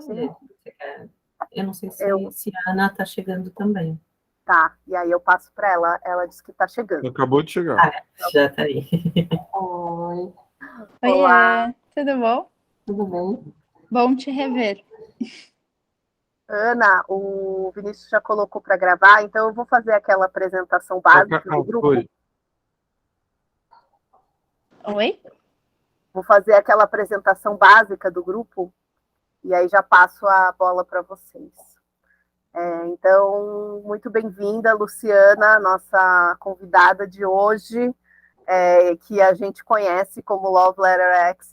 Sim. Você quer? Eu não sei se a Eu- Ana está chegando também. Tá, e aí eu passo para ela. Ela disse que está chegando. Acabou de chegar. Ah, já está aí. Oi, Olá. Oiê, tudo bom? tudo bem? Bom te rever. Ana, o Vinícius já colocou para gravar, então eu vou fazer aquela apresentação básica do grupo. Foi. Oi? Vou fazer aquela apresentação básica do grupo e aí já passo a bola para vocês. Então, muito bem-vinda, Luciana, nossa convidada de hoje, que a gente conhece como Love Letter X,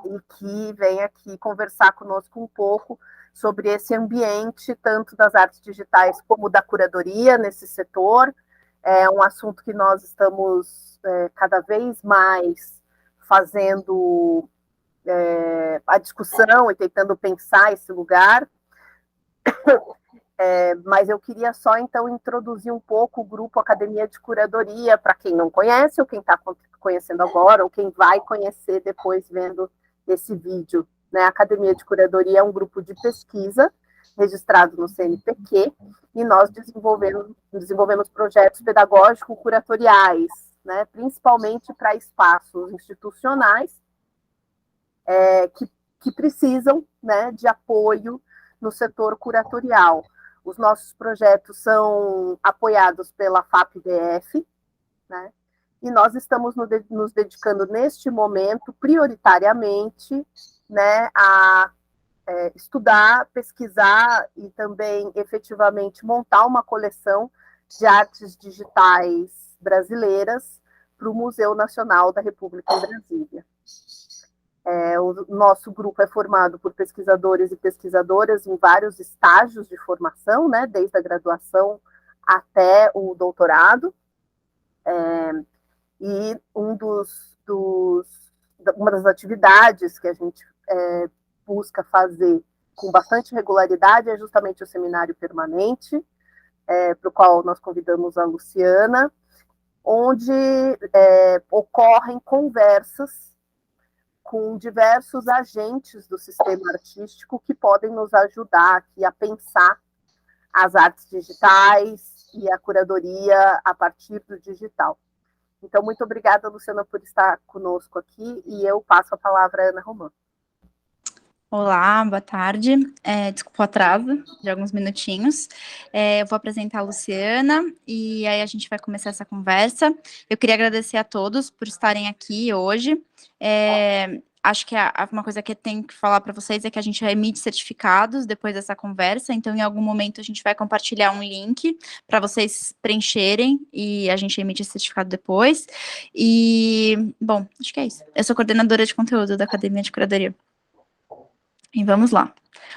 e que vem aqui conversar conosco um pouco sobre esse ambiente, tanto das artes digitais como da curadoria nesse setor. É um assunto que nós estamos cada vez mais fazendo a discussão e tentando pensar esse lugar. Mas eu queria só, então, introduzir um pouco o grupo Academia de Curadoria, para quem não conhece, ou quem está conhecendo agora, ou quem vai conhecer depois vendo esse vídeo. Né? A Academia de Curadoria é um grupo de pesquisa registrado no CNPq, e nós desenvolvemos projetos pedagógico-curatoriais, né? Principalmente para espaços institucionais que precisam, né, de apoio no setor curatorial. Os nossos projetos são apoiados pela FAPDF, né? E nós estamos nos dedicando neste momento, prioritariamente, né, a estudar, pesquisar e também efetivamente montar uma coleção de artes digitais brasileiras para o Museu Nacional da República em Brasília. O nosso grupo é formado por pesquisadores e pesquisadoras em vários estágios de formação, né, desde a graduação até o doutorado. E uma das atividades que a gente busca fazer com bastante regularidade é justamente o seminário permanente, para o qual nós convidamos a Luciana, onde ocorrem conversas com diversos agentes do sistema artístico que podem nos ajudar aqui a pensar as artes digitais e a curadoria a partir do digital. Então, muito obrigada, Luciana, por estar conosco aqui, e eu passo a palavra à Ana Romã. Olá, boa tarde. Desculpa o atraso de alguns minutinhos. Eu vou apresentar a Luciana e aí a gente vai começar essa conversa. Eu queria agradecer a todos por estarem aqui hoje. Acho que uma coisa que eu tenho que falar para vocês é que a gente emite certificados depois dessa conversa, então em algum momento a gente vai compartilhar um link para vocês preencherem e a gente emite esse certificado depois. E, bom, acho que é isso. Eu sou coordenadora de conteúdo da Academia de Curadoria. E vamos lá.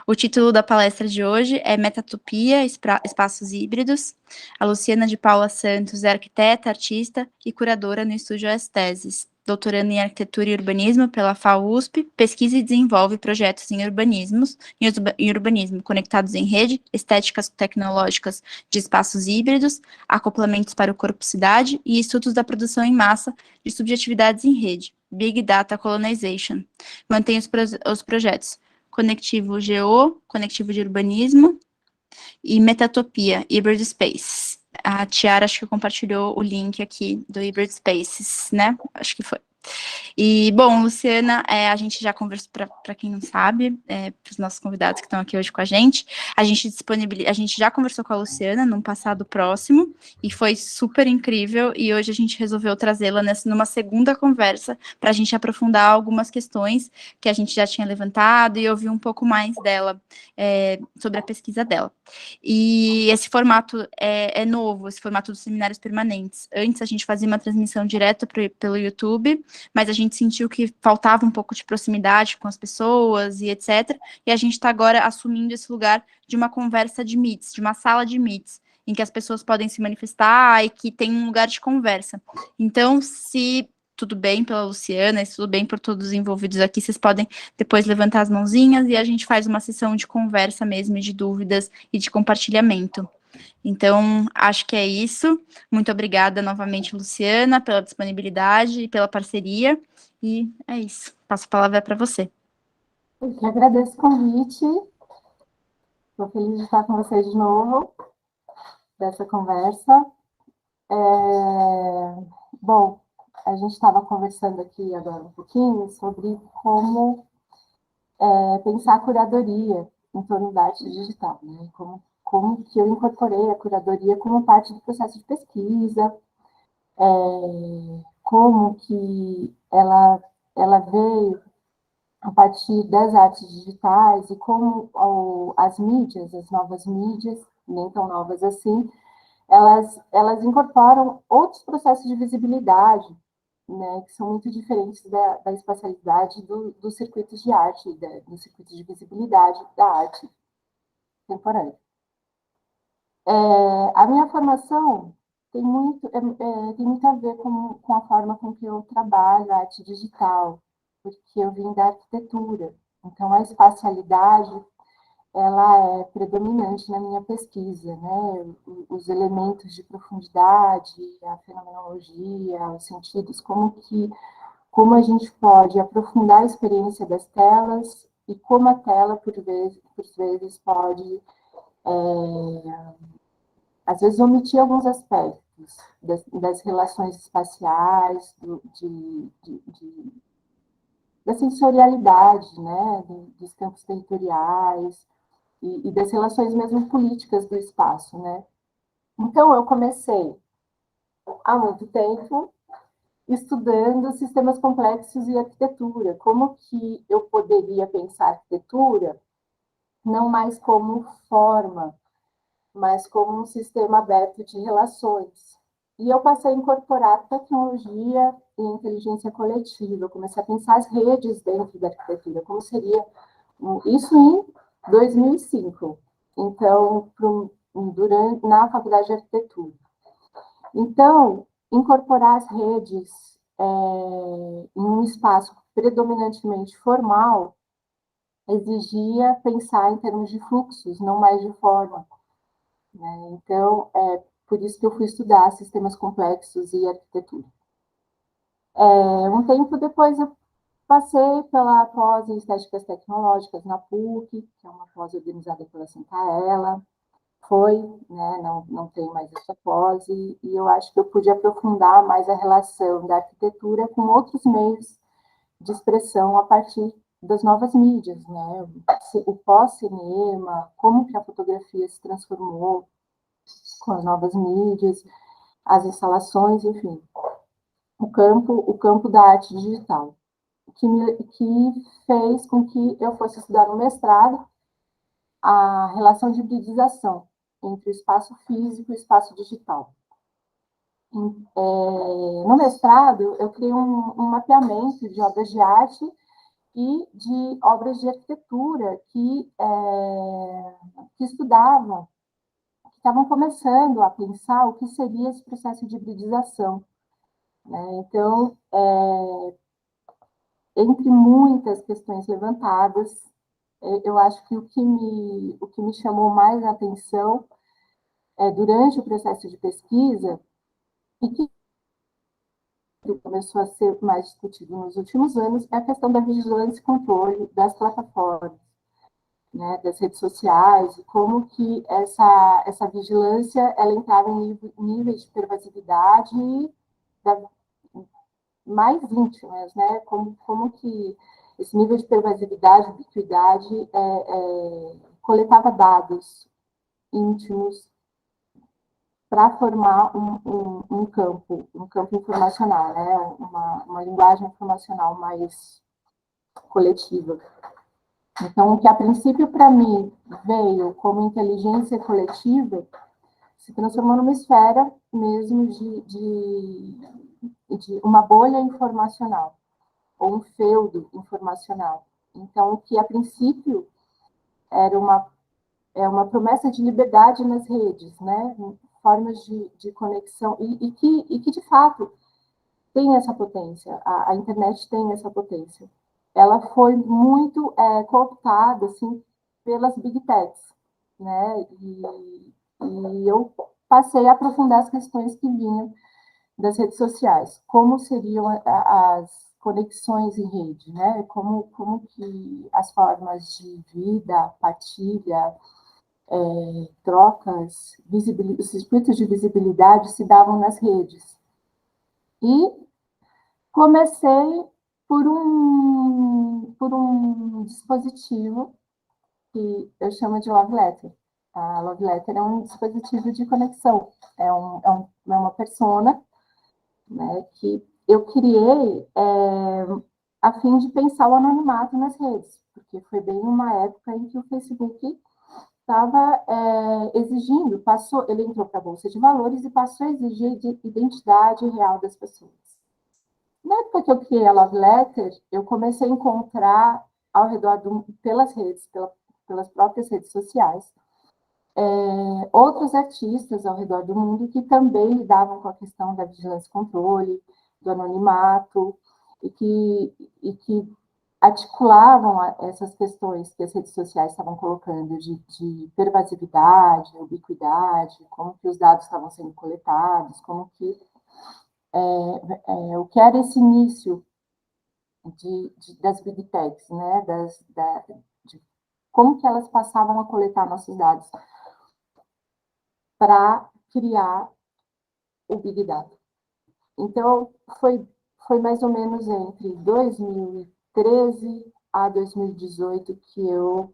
O título da palestra de hoje é Metatopia, Espaços Híbridos. A Luciana de Paula Santos é arquiteta, artista e curadora no Estúdio Esteses, doutorando em Arquitetura e Urbanismo pela FAUSP, pesquisa e desenvolve projetos em urbanismo conectados em rede, estéticas tecnológicas de espaços híbridos, acoplamentos para o corpo-cidade e estudos da produção em massa de subjetividades em rede, Big Data Colonization. Mantém os projetos Conectivo GO, Conectivo de Urbanismo e Metatopia, Hybrid Space. A Tiara, acho que compartilhou o link aqui do Hybrid Spaces, né? Acho que foi. E, bom, Luciana, a gente já conversou, para quem não sabe, para os nossos convidados que estão aqui hoje com a gente já conversou com a Luciana num passado próximo, e foi super incrível, e hoje a gente resolveu trazê-la numa segunda conversa, para a gente aprofundar algumas questões que a gente já tinha levantado, e ouvir um pouco mais dela, sobre a pesquisa dela. E esse formato é novo, esse formato dos seminários permanentes. Antes a gente fazia uma transmissão direta pelo YouTube, mas a gente sentiu que faltava um pouco de proximidade com as pessoas e etc. E a gente está agora assumindo esse lugar de uma conversa de meets, de uma sala de meets, em que as pessoas podem se manifestar e que tem um lugar de conversa. Então, se tudo bem pela Luciana, se tudo bem por todos os envolvidos aqui, vocês podem depois levantar as mãozinhas e a gente faz uma sessão de conversa mesmo, de dúvidas e de compartilhamento. Então, acho que é isso. Muito obrigada novamente, Luciana, pela disponibilidade e pela parceria. E é isso. Passo a palavra para você. Eu que agradeço o convite. Estou feliz de estar com vocês de novo, dessa conversa. Bom, a gente estava conversando aqui agora um pouquinho sobre como pensar a curadoria em torno da arte digital, né? Como que eu incorporei a curadoria como parte do processo de pesquisa, como que ela veio a partir das artes digitais e como as mídias, as novas mídias, nem tão novas assim, elas incorporam outros processos de visibilidade, né, que são muito diferentes da espacialidade dos circuitos de arte, dos circuitos de visibilidade da arte contemporânea. A minha formação tem muito a ver com a forma com que eu trabalho a arte digital, porque eu vim da arquitetura. Então, a espacialidade ela é predominante na minha pesquisa, né? Os elementos de profundidade, a fenomenologia, os sentidos, como a gente pode aprofundar a experiência das telas e como a tela, por vezes pode, às vezes, omitir alguns aspectos das relações espaciais, da sensorialidade, né? Dos campos territoriais, e das relações mesmo políticas do espaço, né? Então, eu comecei há muito tempo estudando sistemas complexos e arquitetura, como que eu poderia pensar a arquitetura não mais como forma, mas como um sistema aberto de relações. E eu passei a incorporar tecnologia e inteligência coletiva, eu comecei a pensar as redes dentro da arquitetura, como seria isso em 2005. Então, na faculdade de arquitetura. Então, incorporar as redes em um espaço predominantemente formal exigia pensar em termos de fluxos, não mais de forma, né? Então, por isso que eu fui estudar sistemas complexos e arquitetura. Um tempo depois, eu passei pela pós em estéticas tecnológicas na PUC, que é uma pós organizada pela Santaella. Foi, né, não tem mais essa pós, e eu acho que eu pude aprofundar mais a relação da arquitetura com outros meios de expressão a partir das novas mídias, né? O pós-cinema, como que a fotografia se transformou com as novas mídias, as instalações, enfim, o campo da arte digital, que fez com que eu fosse estudar no mestrado a relação de hibridização entre o espaço físico e o espaço digital. No mestrado, eu criei um mapeamento de obras de arte e de obras de arquitetura que estudavam, que estavam começando a pensar o que seria esse processo de hibridização, né? Então, entre muitas questões levantadas, eu acho que o que me chamou mais a atenção durante o processo de pesquisa, e que começou a ser mais discutido nos últimos anos, é a questão da vigilância e controle das plataformas, né, das redes sociais, e como que essa vigilância ela entrava em níveis de pervasividade mais íntimas, né? Como que esse nível de pervasividade, ubiquidade, coletava dados íntimos para formar um campo informacional, né? Uma linguagem informacional mais coletiva. Então, o que a princípio para mim veio como inteligência coletiva se transformou numa esfera mesmo de uma bolha informacional, ou um feudo informacional. Então, o que a princípio era uma promessa de liberdade nas redes, né? Formas de conexão, e que, de fato, tem essa potência, a internet tem essa potência. Ela foi muito cooptada, assim, pelas big techs, né? E eu passei a aprofundar as questões que vinham das redes sociais, como seriam conexões em rede, né? Como que as formas de vida, partilha, trocas, os circuitos de visibilidade se davam nas redes. E comecei por um dispositivo que eu chamo de Love Letter. A Love Letter é um dispositivo de conexão, é uma persona, né, que eu criei a fim de pensar o anonimato nas redes, porque foi bem uma época em que o Facebook estava exigindo, ele entrou para a Bolsa de Valores e passou a exigir identidade real das pessoas. Na época que eu criei a Love Letter, eu comecei a encontrar ao redor pelas redes, pelas próprias redes sociais, outros artistas ao redor do mundo que também lidavam com a questão da vigilância e controle, do anonimato, e que articulavam essas questões que as redes sociais estavam colocando de pervasividade, ubiquidade, como que os dados estavam sendo coletados, como que o que era esse início das big techs, né? De como que elas passavam a coletar nossos dados para criar o Big Data. Então, foi mais ou menos entre 2013 a 2018 que eu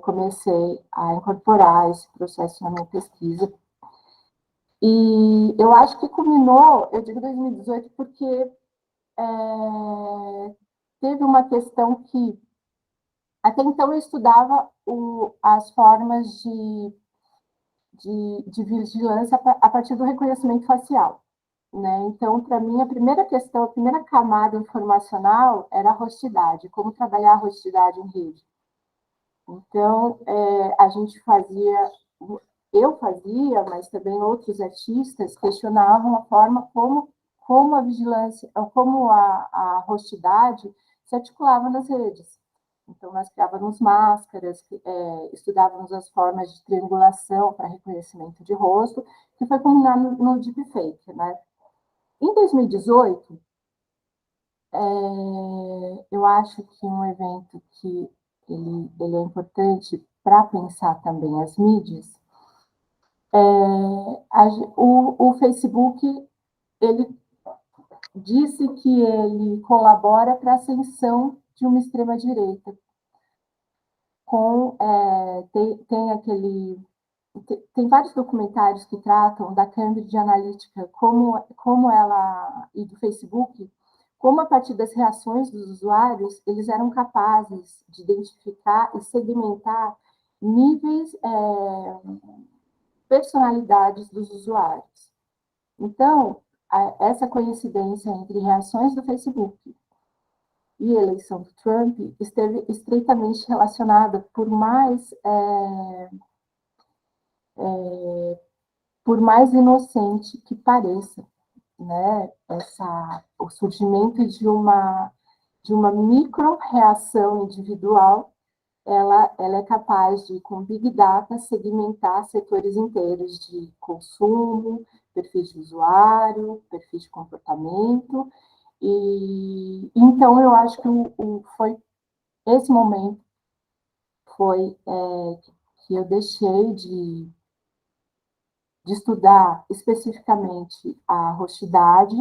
comecei a incorporar esse processo na minha pesquisa. E eu acho que culminou, eu digo 2018 porque teve uma questão que, até então, eu estudava as formas de vigilância a partir do reconhecimento facial, né? Então, para mim, a primeira questão, a primeira camada informacional era a hostidade, como trabalhar a hostidade em rede. Então, eu fazia, mas também outros artistas questionavam a forma como a vigilância, como a hostidade se articulava nas redes. Então, nós criávamos máscaras, estudávamos as formas de triangulação para reconhecimento de rosto, que foi combinado no deepfake, né? Em 2018, eu acho que um evento que ele é importante para pensar também as mídias, o Facebook, ele disse que ele colabora para a ascensão de uma extrema-direita. Tem vários documentários que tratam da Cambridge Analytica, como ela, e do Facebook, como a partir das reações dos usuários, eles eram capazes de identificar e segmentar níveis, personalidades dos usuários. Então, essa coincidência entre reações do Facebook e a eleição do Trump esteve estreitamente relacionada, por mais inocente que pareça, né? O surgimento de uma micro-reação individual, ela é capaz de, com Big Data, segmentar setores inteiros de consumo, perfis de usuário, perfis de comportamento. E então eu acho que foi esse momento que eu deixei de estudar especificamente a hostidade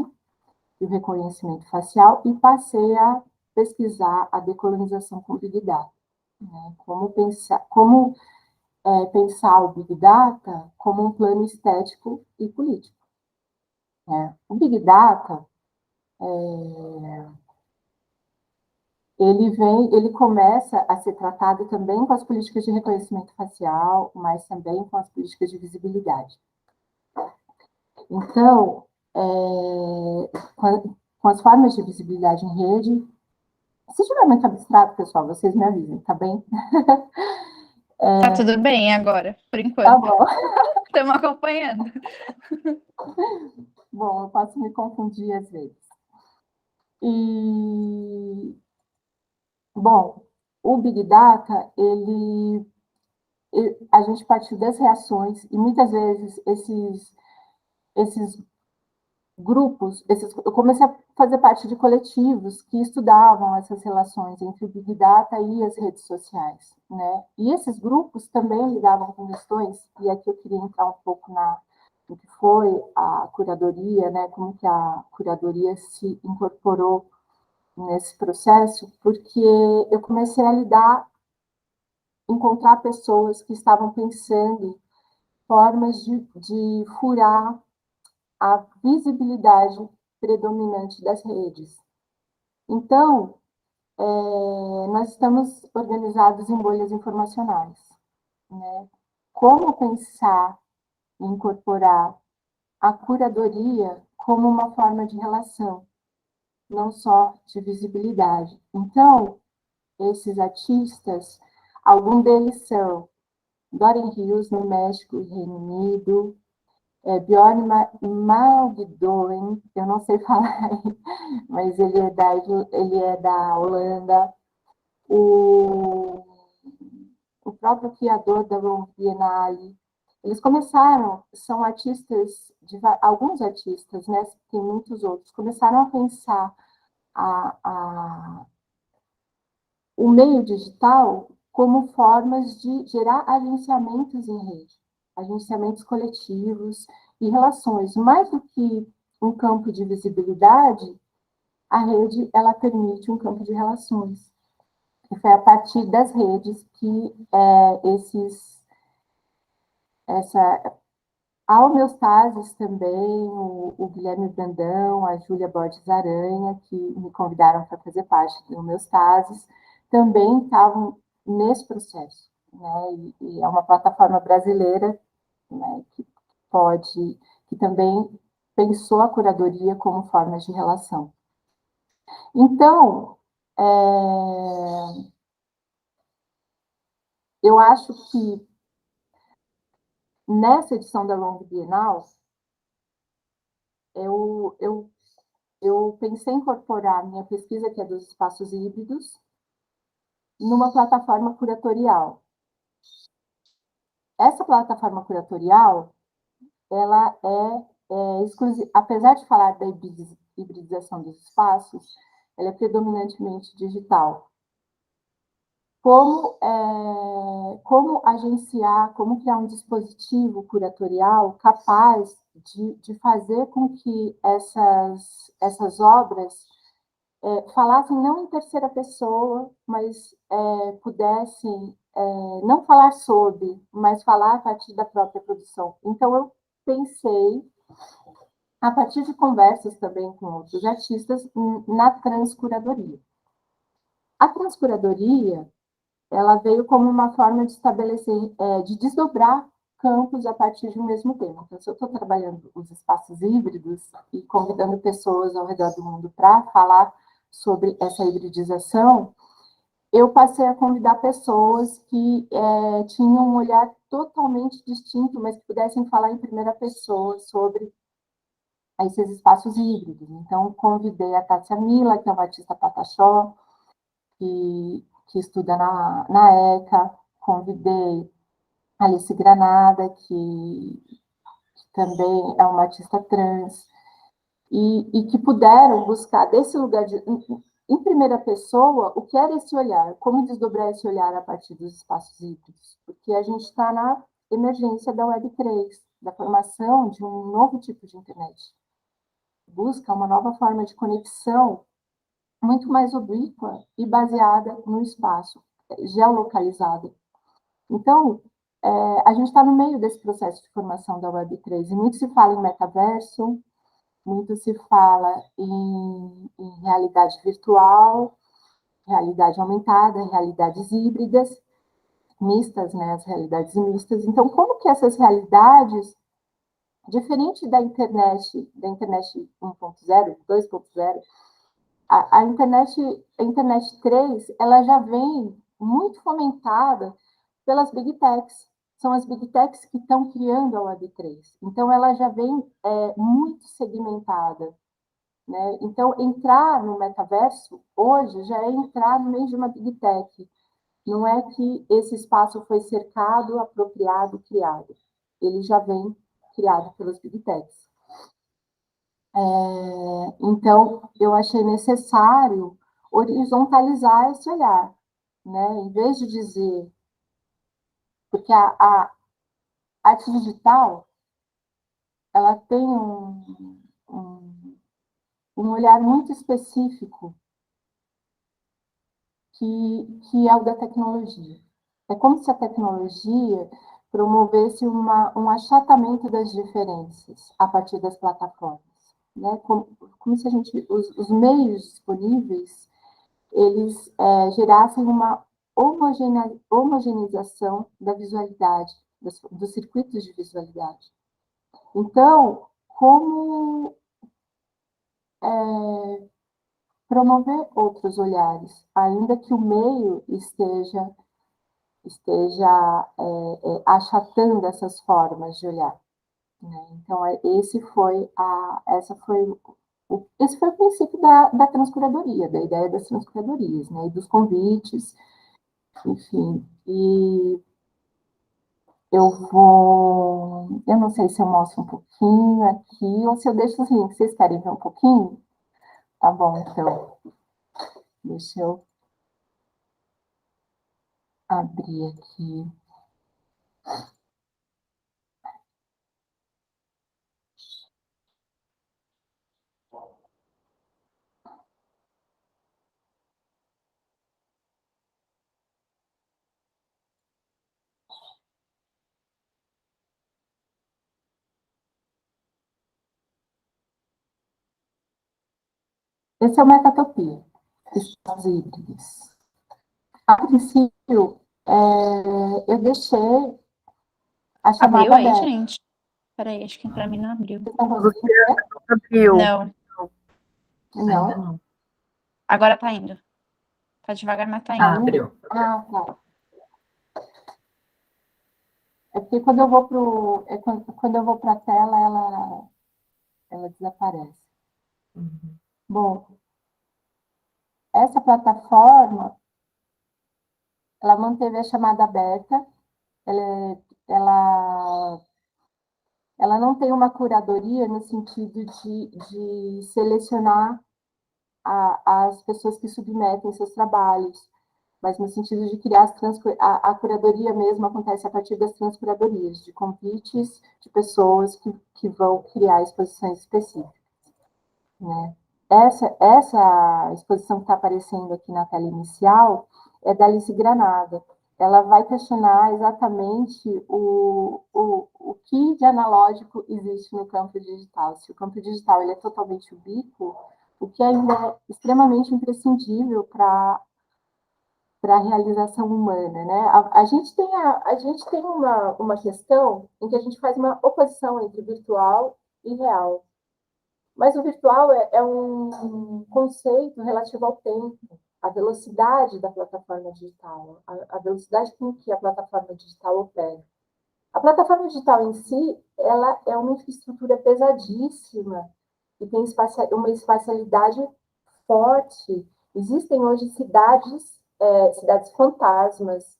e o reconhecimento facial e passei a pesquisar a decolonização com Big Data, né? Como pensar o Big Data como um plano estético e político, né? O Big Data ele começa a ser tratado também com as políticas de reconhecimento facial, mas também com as políticas de visibilidade. Então, com as formas de visibilidade em rede, se tiver muito abstrato, pessoal, vocês me avisem, tá bem? Tá tudo bem agora, por enquanto. Tá bom. Estamos acompanhando. Bom, eu posso me confundir às vezes. Bom, o Big Data, a gente partiu das reações, e muitas vezes esses grupos, eu comecei a fazer parte de coletivos que estudavam essas relações entre o Big Data e as redes sociais, né? E esses grupos também lidavam com questões, e aqui eu queria entrar um pouco no que foi a curadoria, né? Como que a curadoria se incorporou nesse processo, porque eu comecei a encontrar pessoas que estavam pensando formas de furar a visibilidade predominante das redes. Então, nós estamos organizados em bolhas informacionais, né? Como pensar e incorporar a curadoria como uma forma de relação, não só de visibilidade. Então, esses artistas, alguns deles são Doreen Hills, no México e Reino Unido, Bjorn Malmgren, eu não sei falar, mas ele é da Holanda. O, o próprio criador da Biennale. Eles começaram, são artistas, alguns artistas, né, tem muitos outros, começaram a pensar o meio digital como formas de gerar agenciamentos em rede, agenciamentos coletivos e relações. Mais do que um campo de visibilidade, a rede ela permite um campo de relações. E foi a partir das redes que a homeostases também, o Guilherme Brandão, a Júlia Borges Aranha, que me convidaram para fazer parte do homeostases, também estavam nesse processo, né? E é uma plataforma brasileira, né, que também pensou a curadoria como forma de relação. Então, eu acho que nessa edição da Long Bienal, eu pensei em incorporar a minha pesquisa, que é dos espaços híbridos, numa plataforma curatorial. Essa plataforma curatorial, ela exclusiva, apesar de falar da hibridização dos espaços, ela é predominantemente digital. Como agenciar, como criar um dispositivo curatorial capaz de fazer com que essas obras falassem não em terceira pessoa, mas pudessem não falar sobre, mas falar a partir da própria produção. Então, eu pensei, a partir de conversas também com outros artistas, na transcuradoria. A transcuradoria, ela veio como uma forma de estabelecer, de desdobrar campos a partir de um mesmo tema. Então, se eu estou trabalhando os espaços híbridos e convidando pessoas ao redor do mundo para falar sobre essa hibridização, eu passei a convidar pessoas que tinham um olhar totalmente distinto, mas que pudessem falar em primeira pessoa sobre esses espaços híbridos. Então, convidei a Tássia Mila, que é uma artista pataxó, que estuda na ECA, convidei a Alice Granada, que também é uma artista trans, e que puderam buscar desse lugar em primeira pessoa o que era esse olhar, como desdobrar esse olhar a partir dos espaços híbridos, porque a gente está na emergência da Web3, da formação de um novo tipo de internet. Busca uma nova forma de conexão muito mais ubíqua e baseada no espaço, geolocalizada. Então, a gente está no meio desse processo de formação da Web3, e muito se fala em metaverso, muito se fala em realidade virtual, realidade aumentada, realidades híbridas, mistas, né, as realidades mistas. Então, como que essas realidades, diferente da internet 1.0, 2.0, a internet 3, ela já vem muito fomentada pelas Big Techs. São as Big Techs que estão criando a Web3. Então, ela já vem muito segmentada, né? Então, entrar no metaverso hoje já é entrar no meio de uma Big Tech. Não é que esse espaço foi cercado, apropriado, criado. Ele já vem criado pelas Big Techs. Então, eu achei necessário horizontalizar esse olhar, né? Em vez de dizer, porque a arte digital, ela tem um, um olhar muito específico que é o da tecnologia. É como se a tecnologia promovesse um achatamento das diferenças a partir das plataformas, né? Como se os meios disponíveis eles gerassem uma homogeneização da visualidade, dos circuitos de visualidade. Então, como promover outros olhares, ainda que o meio esteja achatando essas formas de olhar, né? Então, esse foi o princípio da transcuradoria, da ideia das transcuradorias, né? E dos convites, enfim. E eu não sei se eu mostro um pouquinho aqui, ou se eu deixo os links. Vocês querem ver um pouquinho? Tá bom, então. Deixa eu abrir aqui. Esse é o Metatopia, espaços híbridos. A princípio, eu deixei a Abriu chamada aí, aberta. gente? Peraí, acho que pra mim não abriu. Vocês estão conseguindo Luciana, ver? abriu. Não, Ainda Não? não. agora tá indo. Tá devagar, mas tá Tá indo. Abriu. indo? Ah, tá. É porque quando eu vou para a tela, ela desaparece. Uhum. Bom, essa plataforma, ela manteve a chamada aberta, ela, ela, ela não tem uma curadoria no sentido de selecionar as pessoas que submetem seus trabalhos, mas no sentido de criar a curadoria mesmo acontece a partir das transcuradorias, de convites de pessoas que vão criar exposições específicas, né? Essa exposição que está aparecendo aqui na tela inicial é da Alice Granada. Ela vai questionar exatamente o que de analógico existe no campo digital. Se o campo digital ele é totalmente ubíquo, o que ainda é extremamente imprescindível para a realização humana, né? A gente tem uma questão em que a gente faz uma oposição entre virtual e real. Mas o virtual é um conceito relativo ao tempo, à velocidade da plataforma digital, a velocidade com que a plataforma digital opera. A plataforma digital em si, ela é uma infraestrutura pesadíssima e tem uma espacialidade forte. Existem hoje cidades fantasmas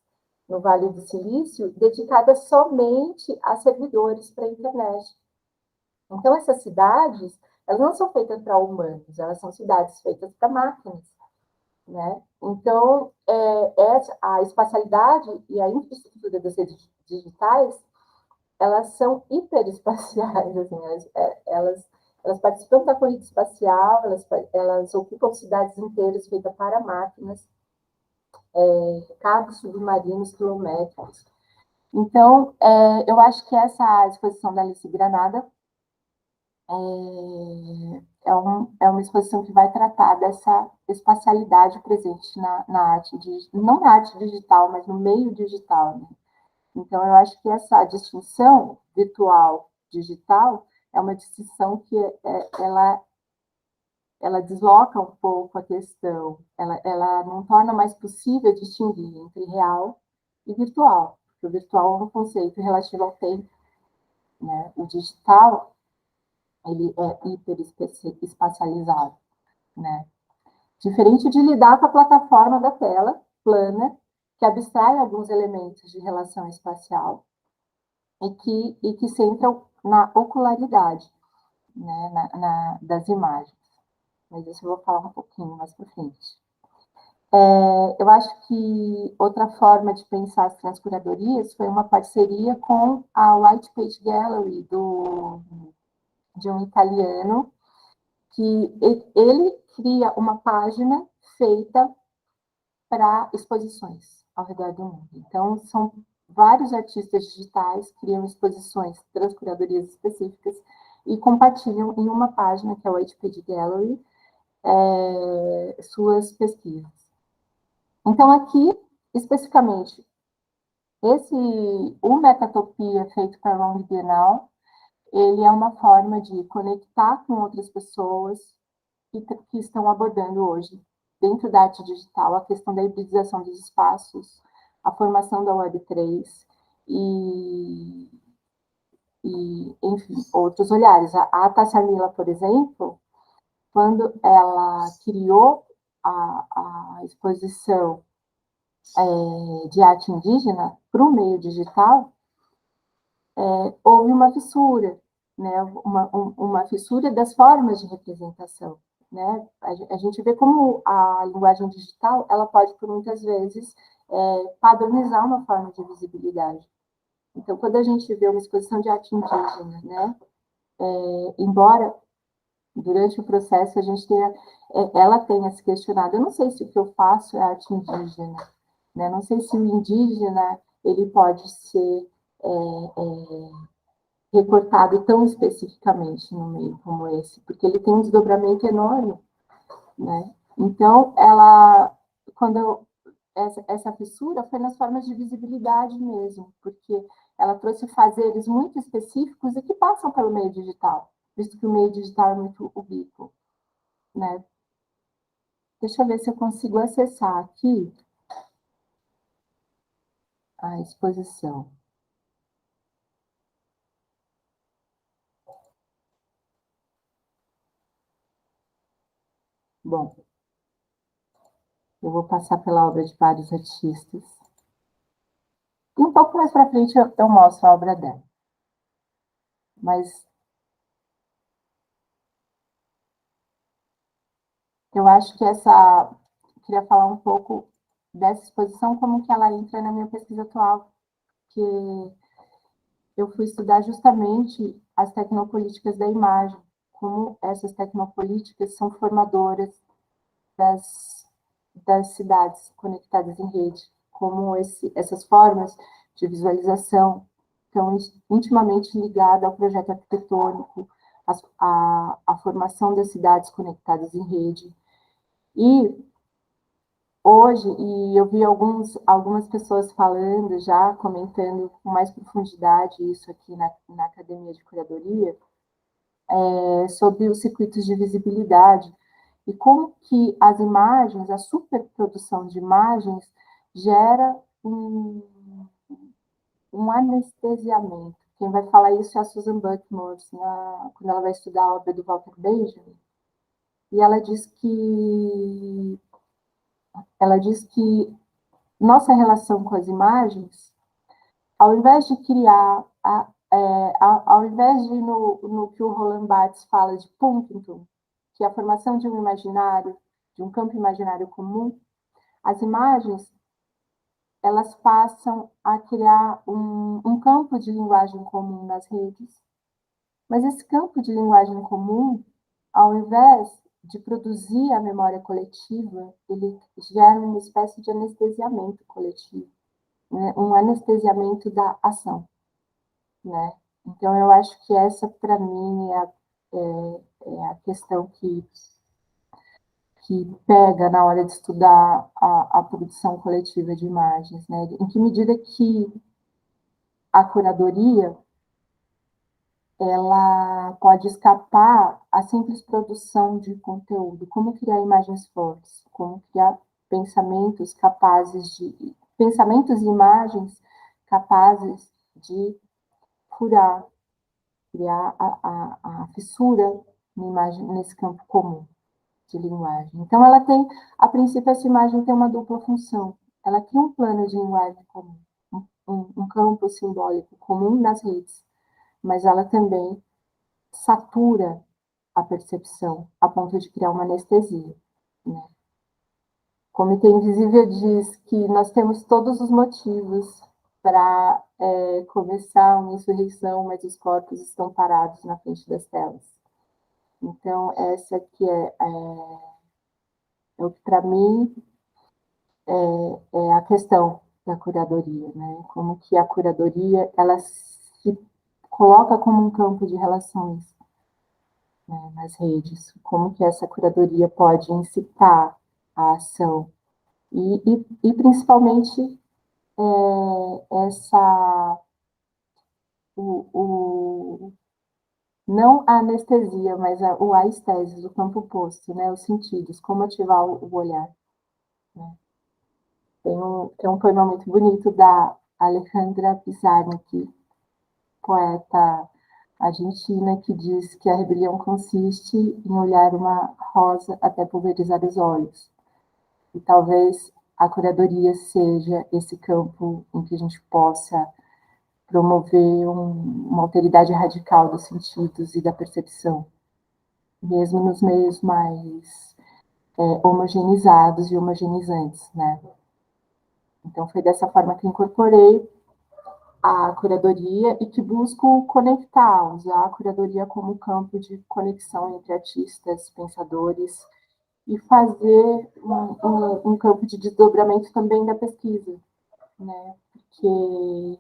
no Vale do Silício, dedicadas somente a servidores para a internet. Então, essas cidades, elas não são feitas para humanos, elas são cidades feitas para máquinas, né? Então, a espacialidade e a infraestrutura das redes digitais, elas são hiperespaciais, assim, elas participam da corrida espacial, elas ocupam cidades inteiras feitas para máquinas, cabos submarinos quilométricos. Então, eu acho que essa exposição da Alice Granada é uma exposição que vai tratar dessa espacialidade presente na arte, não na arte digital, mas no meio digital, né? Então, eu acho que essa distinção virtual-digital é uma distinção que ela desloca um pouco a questão, ela não torna mais possível distinguir entre real e virtual, porque o virtual é um conceito relativo ao tempo, né? O digital, ele é hiperespacializado, né? Diferente de lidar com a plataforma da tela plana, que abstrai alguns elementos de relação espacial e que centram na ocularidade. né, das imagens. Mas isso eu vou falar um pouquinho mais para frente. Eu acho que outra forma de pensar as transcuradorias foi uma parceria com a White Page Gallery, de um italiano, que ele cria uma página feita para exposições ao redor do mundo. Então, são vários artistas digitais que criam exposições, transcuradorias específicas, e compartilham em uma página, que é o White Page Gallery, suas pesquisas. Então, aqui, especificamente, o Metatopia feito para a Long Bienal, ele é uma forma de conectar com outras pessoas que estão abordando hoje, dentro da arte digital, a questão da hibridização dos espaços, a formação da Web3 e enfim, outros olhares. A Tássia Mila, por exemplo, quando ela criou a exposição de arte indígena para o meio digital, houve uma fissura, né? Uma fissura das formas de representação. Né? A gente vê como a linguagem digital ela pode, por muitas vezes, padronizar uma forma de visibilidade. Então, quando a gente vê uma exposição de arte indígena, né? Embora durante o processo a gente ela tenha se questionado, eu não sei se o que eu faço é arte indígena, né? Não sei se o indígena ele pode ser recortado tão especificamente no meio como esse, porque ele tem um desdobramento enorme, né? Então, essa fissura foi nas formas de visibilidade mesmo, porque ela trouxe fazeres muito específicos e que passam pelo meio digital, visto que o meio digital é muito ubíquo, né? Deixa eu ver se eu consigo acessar aqui a exposição. Bom, eu vou passar pela obra de vários artistas. E um pouco mais para frente eu mostro a obra dela. Mas eu acho que queria falar um pouco dessa exposição, como que ela entra na minha pesquisa atual, que eu fui estudar justamente as tecnopolíticas da imagem, como essas tecnopolíticas são formadoras das cidades conectadas em rede, como essas formas de visualização estão intimamente ligadas ao projeto arquitetônico, à formação das cidades conectadas em rede. E hoje, e eu vi algumas pessoas falando já, comentando com mais profundidade isso aqui na Academia de Curadoria, sobre os circuitos de visibilidade, e como que as imagens, a superprodução de imagens, gera um anestesiamento. Quem vai falar isso é a Susan Buckmores, quando ela vai estudar a obra do Walter Benjamin, e ela diz que nossa relação com as imagens, ao invés de criar, ao invés de no que o Roland Barthes fala de Pumpkinton, que é a formação de um imaginário, de um campo imaginário comum, as imagens elas passam a criar um campo de linguagem comum nas redes. Mas esse campo de linguagem comum, ao invés de produzir a memória coletiva, ele gera uma espécie de anestesiamento coletivo, né? Um anestesiamento da ação, né? Então, eu acho que essa, para mim, é a questão que pega na hora de estudar a produção coletiva de imagens, né? Em que medida que a curadoria ela pode escapar à simples produção de conteúdo, como criar imagens fortes, como criar pensamentos e imagens capazes de curar, criar a fissura nesse campo comum de linguagem. Então, a princípio, essa imagem tem uma dupla função. Ela cria um plano de linguagem comum, um campo simbólico comum nas redes, mas ela também satura a percepção a ponto de criar uma anestesia, né? O Comitê Invisível diz que nós temos todos os motivos para começar uma insurreição, mas os corpos estão parados na frente das telas. Então, essa que é o que, para mim, é a questão da curadoria, né? Como que a curadoria, ela se coloca como um campo de relações, né, nas redes, como que essa curadoria pode incitar a ação, e principalmente não a anestesia, mas o aesthesis, o campo oposto, né, os sentidos, como ativar o olhar, né? Tem um poema muito bonito da Alejandra Pizarnik, poeta argentina, que diz que a rebelião consiste em olhar uma rosa até pulverizar os olhos. E talvez a curadoria seja esse campo em que a gente possa promover uma alteridade radical dos sentidos e da percepção, mesmo nos meios mais homogeneizados e homogeneizantes, né? Então, foi dessa forma que incorporei a curadoria e que busco conectar, usar a curadoria como campo de conexão entre artistas, pensadores, e fazer um campo de desdobramento também da pesquisa, né? Porque,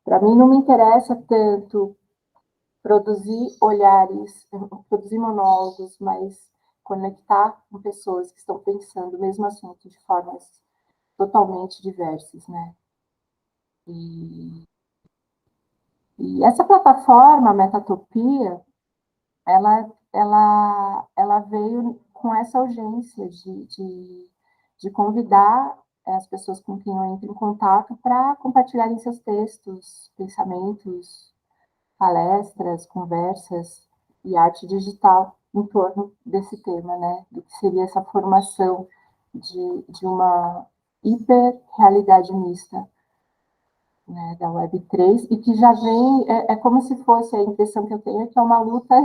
para mim, não me interessa tanto produzir olhares, produzir monólogos, mas conectar com pessoas que estão pensando o mesmo assunto de formas totalmente diversas, né? E essa plataforma, a Metatopia, ela veio com essa urgência de convidar as pessoas com quem eu entro em contato para compartilharem seus textos, pensamentos, palestras, conversas e arte digital em torno desse tema, né? Do que seria essa formação de uma hiperrealidade mista, né, da Web3, e que já vem, como se fosse, a impressão que eu tenho é que é uma luta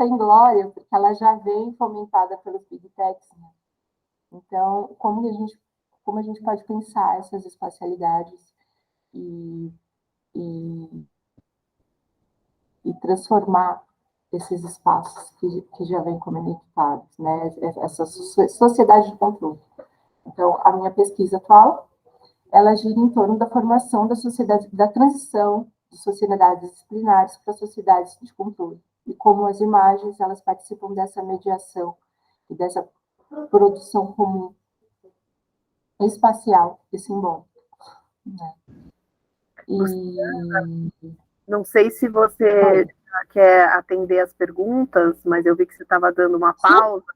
em glória, porque ela já vem fomentada pelos Big Techs, né? Então, como a gente pode pensar essas espacialidades e, e, e transformar esses espaços que já vêm conectados, né? Essa sociedade de controle. Então, a minha pesquisa atual, ela gira em torno da formação da sociedade, da transição de sociedades disciplinares para sociedades de controle, e como as imagens, elas participam dessa mediação e dessa produção comum espacial e simbólica, né? Não sei se você quer atender as perguntas, mas eu vi que você estava dando uma pausa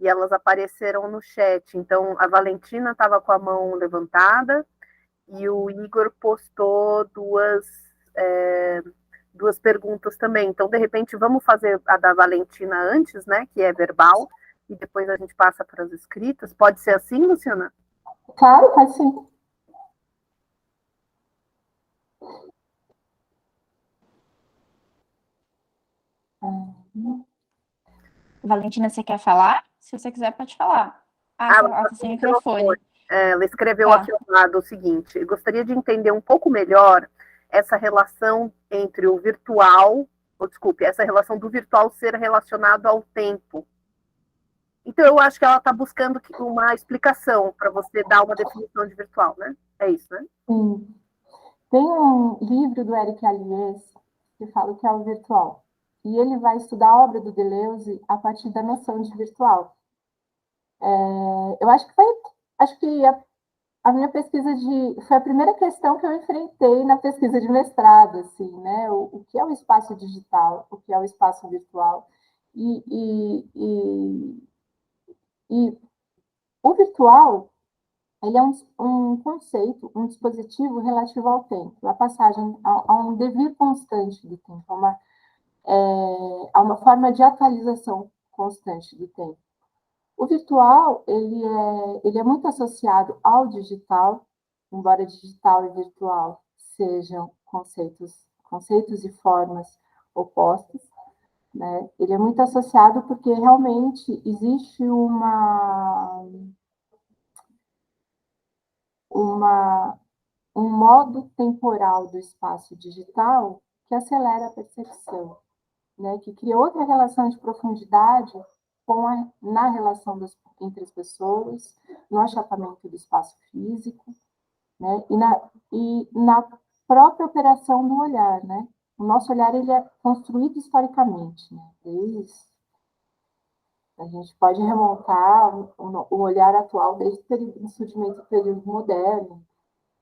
e elas apareceram no chat. Então, a Valentina estava com a mão levantada e o Igor postou duas perguntas também. Então, de repente, vamos fazer a da Valentina antes, né, que é verbal, e depois a gente passa para as escritas. Pode ser assim, Luciana? Claro, pode sim. Valentina, você quer falar? Se você quiser, pode falar. Ela tá sem microfone. Ela escreveu aqui ao lado o seguinte: gostaria de entender um pouco melhor essa relação entre o virtual, essa relação do virtual ser relacionado ao tempo. Então, eu acho que ela está buscando uma explicação para você dar uma definição de virtual, né? É isso, né? Sim. Tem um livro do Eric Aliès que fala o que é o virtual. E ele vai estudar a obra do Deleuze a partir da noção de virtual. Eu acho que a minha pesquisa foi a primeira questão que eu enfrentei na pesquisa de mestrado, assim, né? O que é o espaço digital, o que é o espaço virtual. E o virtual, ele é um conceito, um dispositivo relativo ao tempo, a passagem a um devir constante do tempo, a uma forma de atualização constante do tempo. O virtual, ele é muito associado ao digital, embora digital e virtual sejam conceitos e formas opostas, né? Ele é muito associado porque realmente existe um modo temporal do espaço digital que acelera a percepção, né? Que cria outra relação de profundidade na relação entre as pessoas, no achatamento do espaço físico, né? E na própria operação do olhar, né? O nosso olhar ele é construído historicamente, né? A gente pode remontar o olhar atual desde o surgimento do período moderno,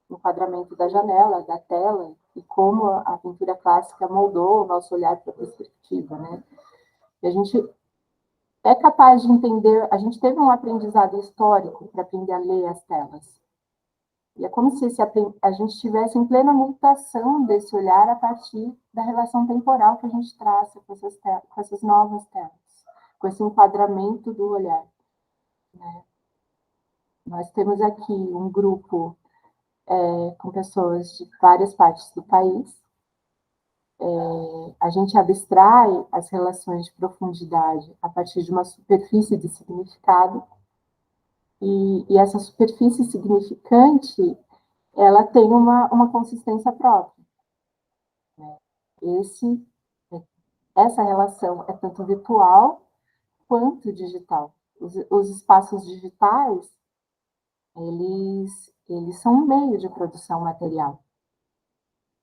o enquadramento da janela, da tela, e como a pintura clássica moldou o nosso olhar para a perspectiva, né? E a gente é capaz de entender, a gente teve um aprendizado histórico para aprender a ler as telas. E é como se a gente estivesse em plena mutação desse olhar a partir da relação temporal que a gente traça com essas novas telas, com esse enquadramento do olhar, né? Nós temos aqui um grupo com pessoas de várias partes do país. A gente abstrai as relações de profundidade a partir de uma superfície de significado, e essa superfície significante, ela tem uma consistência própria, né? Essa relação é tanto virtual quanto digital. Os espaços digitais, eles são um meio de produção material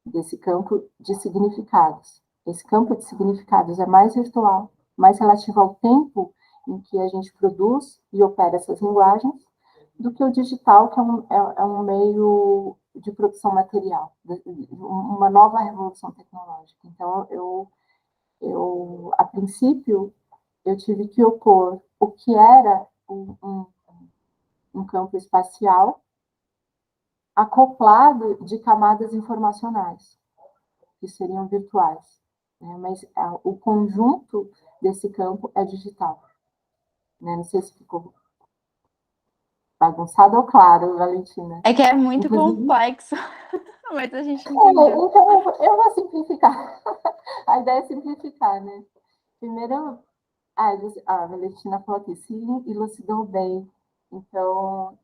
desse campo de significados. Esse campo de significados é mais virtual, mais relativo ao tempo em que a gente produz e opera essas linguagens, do que o digital, que é um meio de produção material, uma nova revolução tecnológica. Então, a princípio, eu tive que opor o que era um campo espacial acoplado de camadas informacionais, que seriam virtuais, né? Mas o conjunto desse campo é digital, né? Não sei se ficou bagunçado ou claro, Valentina. É que é muito Inclusive, complexo, mas a gente entendeu. então eu vou simplificar. A ideia é simplificar, né? Primeiro, a Valentina falou aqui, se elucidou bem. Então,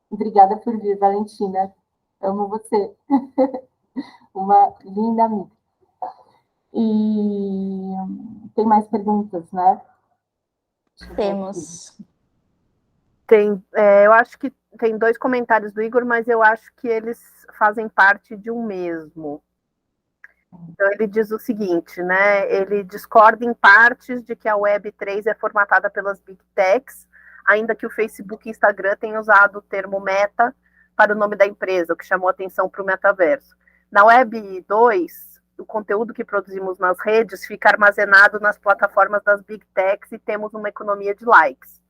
obrigada por vir, Valentina. Amo você. Uma linda amiga. E tem mais perguntas, né? Temos. Eu acho que tem 2 comentários do Igor, mas eu acho que eles fazem parte de um mesmo. Então, ele diz o seguinte, né? Ele discorda em partes de que a Web3 é formatada pelas Big Techs, ainda que o Facebook e o Instagram tenham usado o termo Meta para o nome da empresa, o que chamou atenção para o metaverso. Na Web2, o conteúdo que produzimos nas redes fica armazenado nas plataformas das Big Techs e temos uma economia de likes.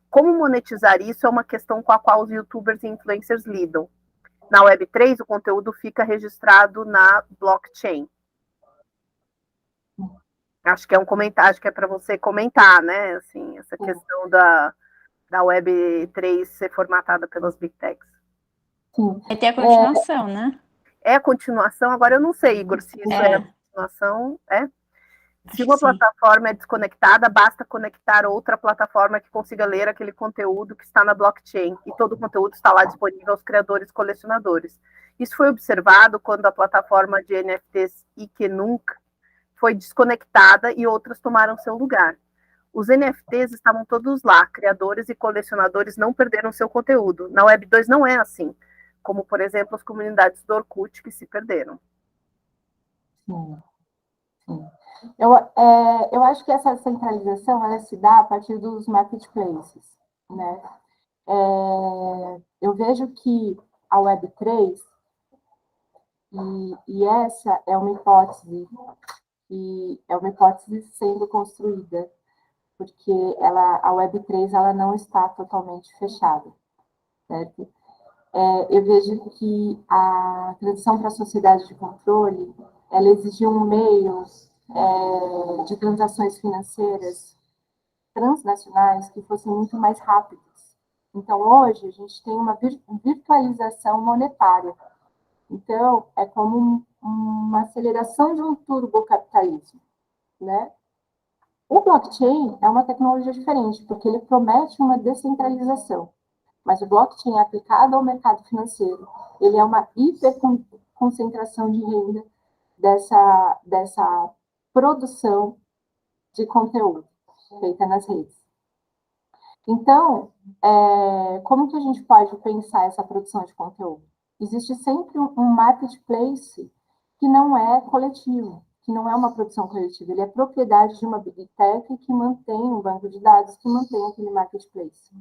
Como monetizar isso é uma questão com a qual os youtubers e influencers lidam. Na Web3, o conteúdo fica registrado na blockchain. Acho que é um comentário, acho que é para você comentar, né? Assim, essa questão da Web3 ser formatada pelas Big Techs. Sim. Vai ter a continuação, né? É a continuação? Agora eu não sei, Igor, se isso é a continuação. Se uma plataforma é desconectada, basta conectar outra plataforma que consiga ler aquele conteúdo que está na blockchain, e todo o conteúdo está lá disponível aos criadores e colecionadores. Isso foi observado quando a plataforma de NFTs Ikenunk foi desconectada e outras tomaram seu lugar. Os NFTs estavam todos lá, criadores e colecionadores não perderam seu conteúdo. Na Web2 não é assim, como, por exemplo, as comunidades do Orkut que se perderam. Sim, sim. Eu acho que essa centralização ela se dá a partir dos marketplaces, né? Eu vejo que a Web3, e essa é uma hipótese, e é uma hipótese sendo construída, porque a Web3 ela não está totalmente fechada, certo? Eu vejo que a transição para a sociedade de controle, ela exigiu meios de transações financeiras transnacionais que fossem muito mais rápidas. Então, hoje, a gente tem uma virtualização monetária. Então, é como uma aceleração de um turbocapitalismo. né? O blockchain é uma tecnologia diferente, porque ele promete uma descentralização. Mas o blockchain aplicado ao mercado financeiro, ele é uma hiperconcentração de renda dessa produção de conteúdo feita nas redes. Então, como que a gente pode pensar essa produção de conteúdo? Existe sempre um marketplace que não é coletivo, que não é uma produção coletiva, ele é propriedade de uma big tech que mantém um banco de dados, que mantém aquele marketplace.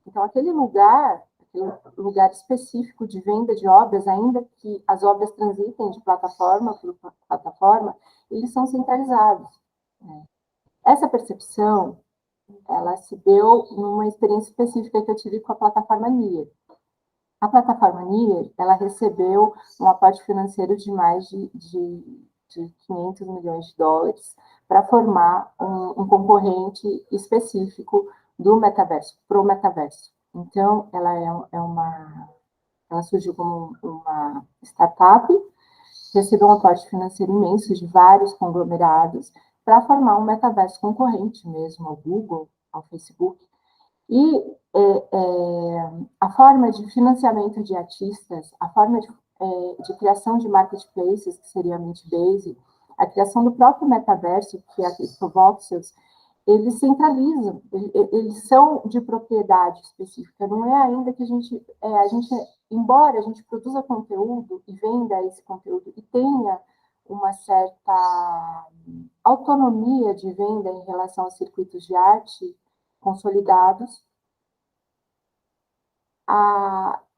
Então, aquele lugar específico de venda de obras, ainda que as obras transitem de plataforma para plataforma, eles são centralizados. Essa percepção, ela se deu numa experiência específica que eu tive com a plataforma Nier. A plataforma Nier, ela recebeu um aporte financeiro de mais de 500 milhões de dólares para formar um concorrente específico do metaverso, para o metaverso. Então, ela surgiu como uma startup, recebeu um aporte financeiro imenso de vários conglomerados para formar um metaverso concorrente mesmo ao Google, ao Facebook. E a forma de financiamento de artistas, a forma de criação de marketplaces, que seria a Meetbase, a criação do próprio metaverso, que é a CryptoVoxels, eles centralizam, eles são de propriedade específica. Não é ainda que a gente, embora a gente produza conteúdo e venda esse conteúdo e tenha uma certa autonomia de venda em relação aos circuitos de arte consolidados,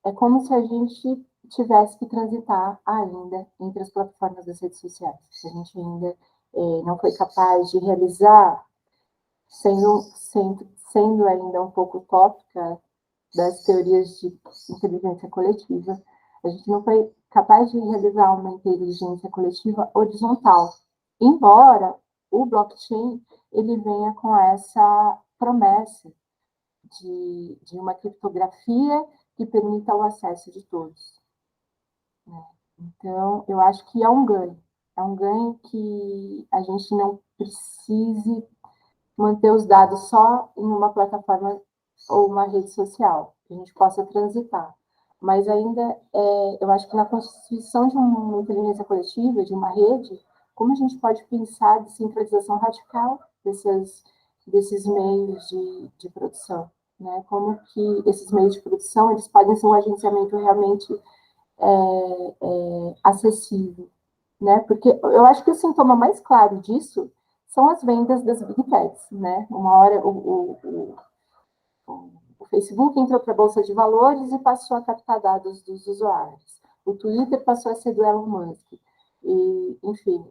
é como se a gente tivesse que transitar ainda entre as plataformas das redes sociais. Se a gente ainda não foi capaz de realizar, sendo ainda um pouco utópica das teorias de inteligência coletiva, a gente não foi capaz de realizar uma inteligência coletiva horizontal, embora o blockchain ele venha com essa promessa de uma criptografia que permita o acesso de todos. Então, eu acho que é um ganho que a gente não precise manter os dados só em uma plataforma ou uma rede social, que a gente possa transitar. Mas ainda, eu acho que na constituição de uma inteligência coletiva, de uma rede, como a gente pode pensar de centralização radical desses meios de produção, né? Como que esses meios de produção eles podem ser um agenciamento realmente acessível, né? Porque eu acho que o sintoma mais claro disso são as vendas das big techs, né? Uma hora o Facebook entrou para a Bolsa de Valores e passou a captar dados dos usuários. O Twitter passou a ser do Elon Musk. E, enfim,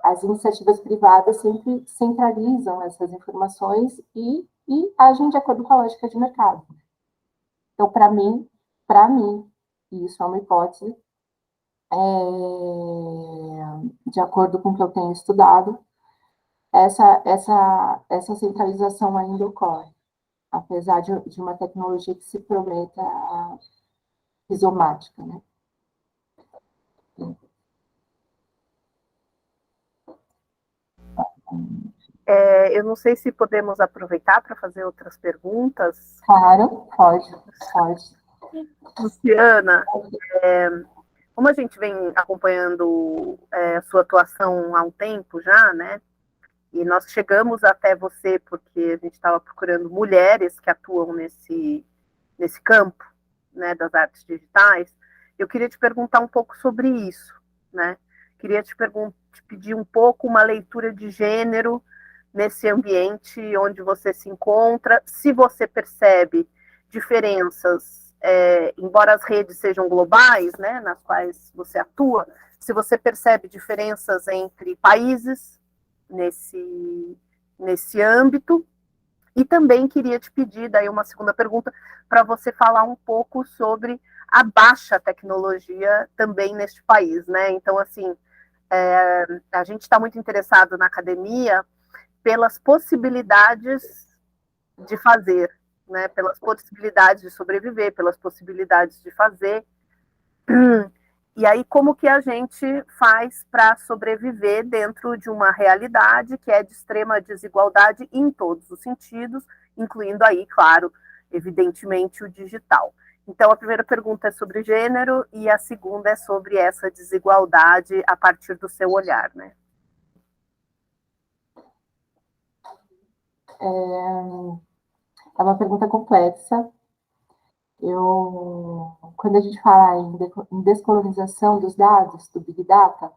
as iniciativas privadas sempre centralizam essas informações e agem de acordo com a lógica de mercado. Então, para mim, e isso é uma hipótese, de acordo com o que eu tenho estudado, essa centralização ainda ocorre, apesar de uma tecnologia que se prometa rizomática, né? Eu não sei se podemos aproveitar para fazer outras perguntas. Claro, pode. Luciana, como a gente vem acompanhando a sua atuação há um tempo já, né? E nós chegamos até você porque a gente estava procurando mulheres que atuam nesse campo, né, das artes digitais. Eu queria te perguntar um pouco sobre isso, né? Queria te pedir um pouco uma leitura de gênero nesse ambiente onde você se encontra, se você percebe diferenças, embora as redes sejam globais, né, nas quais você atua, se você percebe diferenças entre países nesse âmbito. E também queria te pedir, daí uma segunda pergunta, para você falar um pouco sobre a baixa tecnologia também neste país, né? Então, assim, a gente está muito interessado na academia pelas possibilidades de fazer, né? Pelas possibilidades de sobreviver, pelas possibilidades de fazer. E aí, como que a gente faz para sobreviver dentro de uma realidade que é de extrema desigualdade em todos os sentidos, incluindo aí, claro, evidentemente, o digital. Então, a primeira pergunta é sobre gênero e a segunda é sobre essa desigualdade a partir do seu olhar, né? É uma pergunta complexa. Quando a gente fala em descolonização dos dados, do Big Data,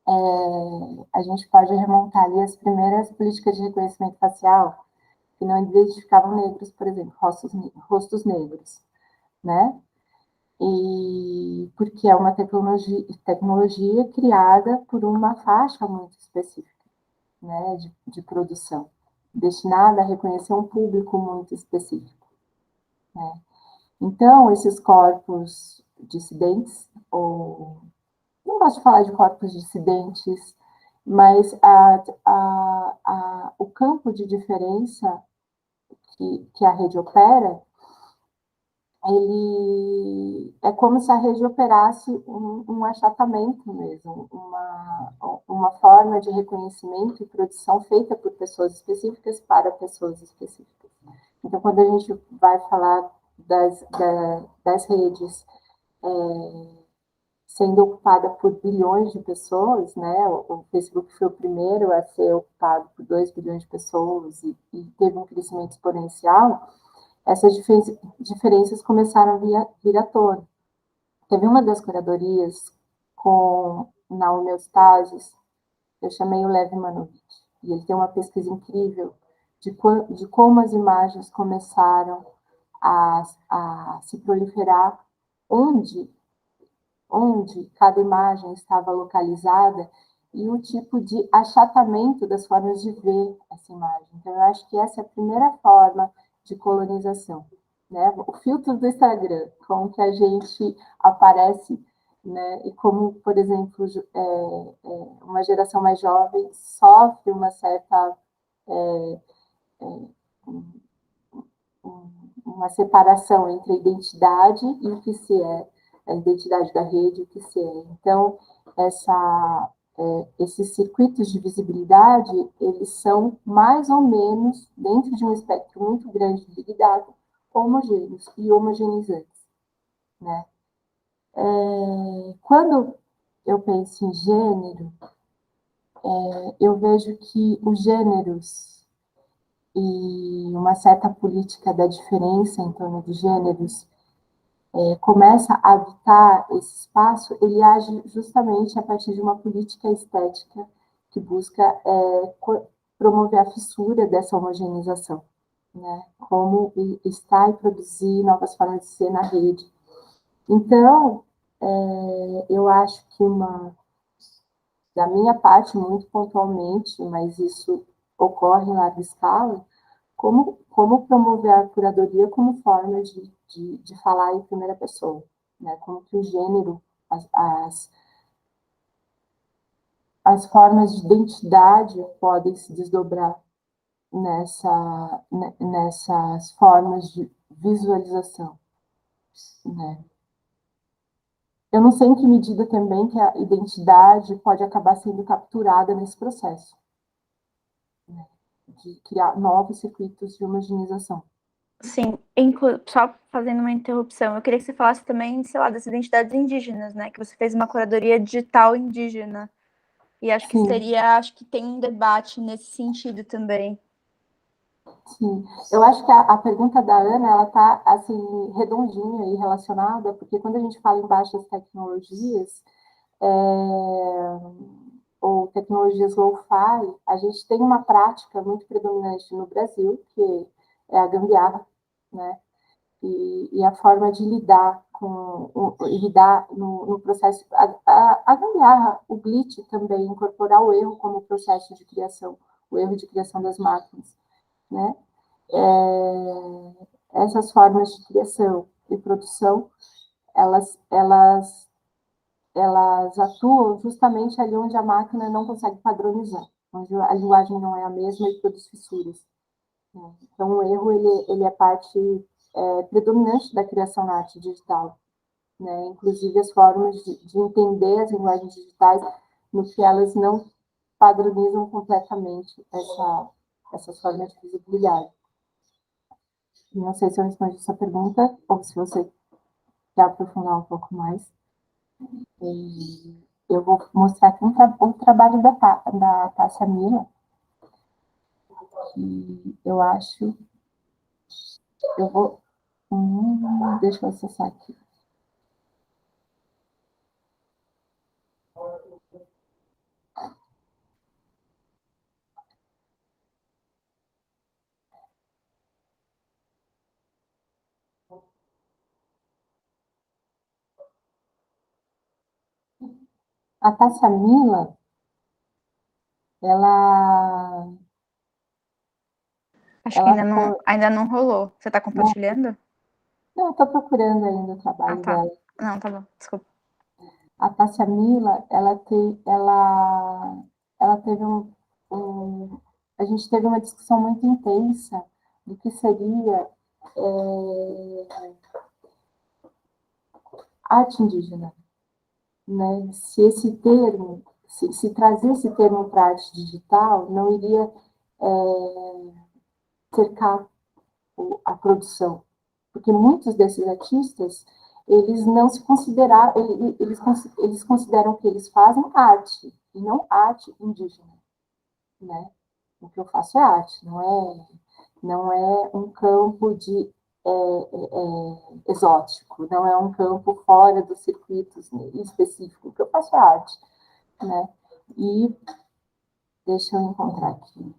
a gente pode remontar ali as primeiras políticas de reconhecimento facial que não identificavam negros, por exemplo, rostos negros, né? E porque é uma tecnologia criada por uma faixa muito específica, né, de produção, destinada a reconhecer um público muito específico, né? Então, esses corpos dissidentes, ou não gosto de falar de corpos dissidentes, mas o campo de diferença que a rede opera, ele é como se a rede operasse um achatamento mesmo, uma forma de reconhecimento e produção feita por pessoas específicas para pessoas específicas. Então, quando a gente vai falar das redes sendo ocupada por bilhões de pessoas, né? O Facebook foi o primeiro a ser ocupado por 2 bilhões de pessoas e teve um crescimento exponencial. Essas diferenças começaram a vir à tona. Teve uma das curadorias na homeostasis, eu chamei o Lev Manovich, e ele tem uma pesquisa incrível de como as imagens começaram a se proliferar, onde cada imagem estava localizada e o tipo de achatamento das formas de ver essa imagem. Então, eu acho que essa é a primeira forma de colonização, né? O filtro do Instagram, como que a gente aparece, né? E como, por exemplo, uma geração mais jovem sofre uma certa uma separação entre a identidade e o que se é, a identidade da rede e o que se é. Então, esses circuitos de visibilidade, eles são mais ou menos, dentro de um espectro muito grande de Big Data, homogêneos e homogeneizantes, né? Quando eu penso em gênero, eu vejo que os gêneros e uma certa política da diferença em torno dos gêneros começa a habitar esse espaço, ele age justamente a partir de uma política estética que busca promover a fissura dessa homogeneização, né? Como estar e produzir novas formas de ser na rede. Então, eu acho que da minha parte, muito pontualmente, mas isso ocorre em larga escala, como promover a curadoria como forma de falar em primeira pessoa, né? Como que o gênero, as formas de identidade podem se desdobrar nessas formas de visualização, né? Eu não sei em que medida também que a identidade pode acabar sendo capturada nesse processo, né? De criar novos circuitos de homogeneização. Sim, só fazendo uma interrupção, eu queria que você falasse também, sei lá, das identidades indígenas, né? Que você fez uma curadoria digital indígena. E acho que tem um debate nesse sentido também. Sim, eu acho que a pergunta da Ana, ela está, assim, redondinha e relacionada, porque quando a gente fala em baixas tecnologias, ou tecnologias low-fi, a gente tem uma prática muito predominante no Brasil, que é a gambiarra, né? E a forma de lidar no processo, a gambiarra, o glitch também, incorporar o erro como processo de criação, o erro de criação das máquinas, né? Essas formas de criação e produção, elas atuam justamente ali onde a máquina não consegue padronizar, onde a linguagem não é a mesma e produz fissuras, né? Então, o erro ele é parte predominante da criação na arte digital. né? Inclusive as formas de entender as linguagens digitais, no que elas não padronizam completamente essas formas de visibilidade. Não sei se eu respondi essa pergunta, ou se você quer aprofundar um pouco mais. Eu vou mostrar aqui um trabalho da Tássia Mila, que eu acho... Eu vou... deixa eu acessar aqui. A Tássia Mila, ela... Acho que ainda não rolou. Você está compartilhando? Não, eu estou procurando ainda o trabalho tá. dela. Não, tá bom, desculpa. A Tássia Mila, ela teve a gente teve uma discussão muito intensa do que seria arte indígena, né? Se esse termo, se trazer esse termo para a arte digital, não iria cercar a produção, porque muitos desses artistas, eles não se consideram, eles consideram que eles fazem arte, e não arte indígena, né? O que eu faço é arte, não é um campo de exótico, não é um campo fora dos circuitos específicos, o que eu faço é arte, né? E deixa eu encontrar aqui.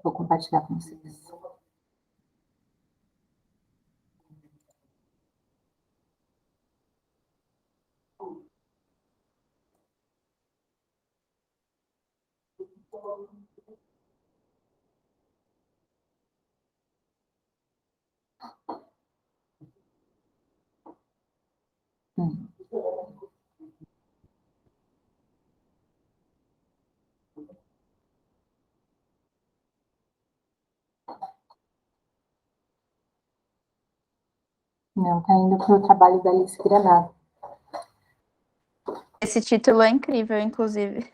Vou compartilhar com vocês. Não, está indo para o trabalho da Alice Granado. Esse título é incrível, inclusive.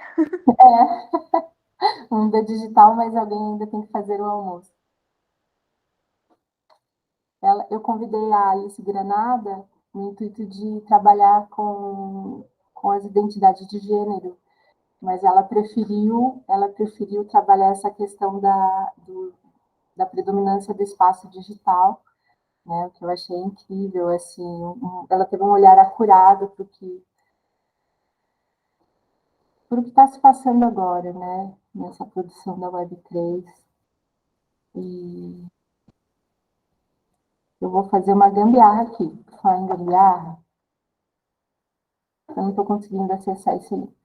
Ainda digital, mas alguém ainda tem que fazer o almoço. Eu convidei a Alice Granada no intuito de trabalhar com as identidades de gênero, mas ela preferiu trabalhar essa questão da predominância do espaço digital, né, o que eu achei incrível, assim, ela teve um olhar acurado para o que está se passando agora, né, nessa produção da Web3. E eu vou fazer uma gambiarra aqui. Falar em gambiarra, eu não estou conseguindo acessar esse link.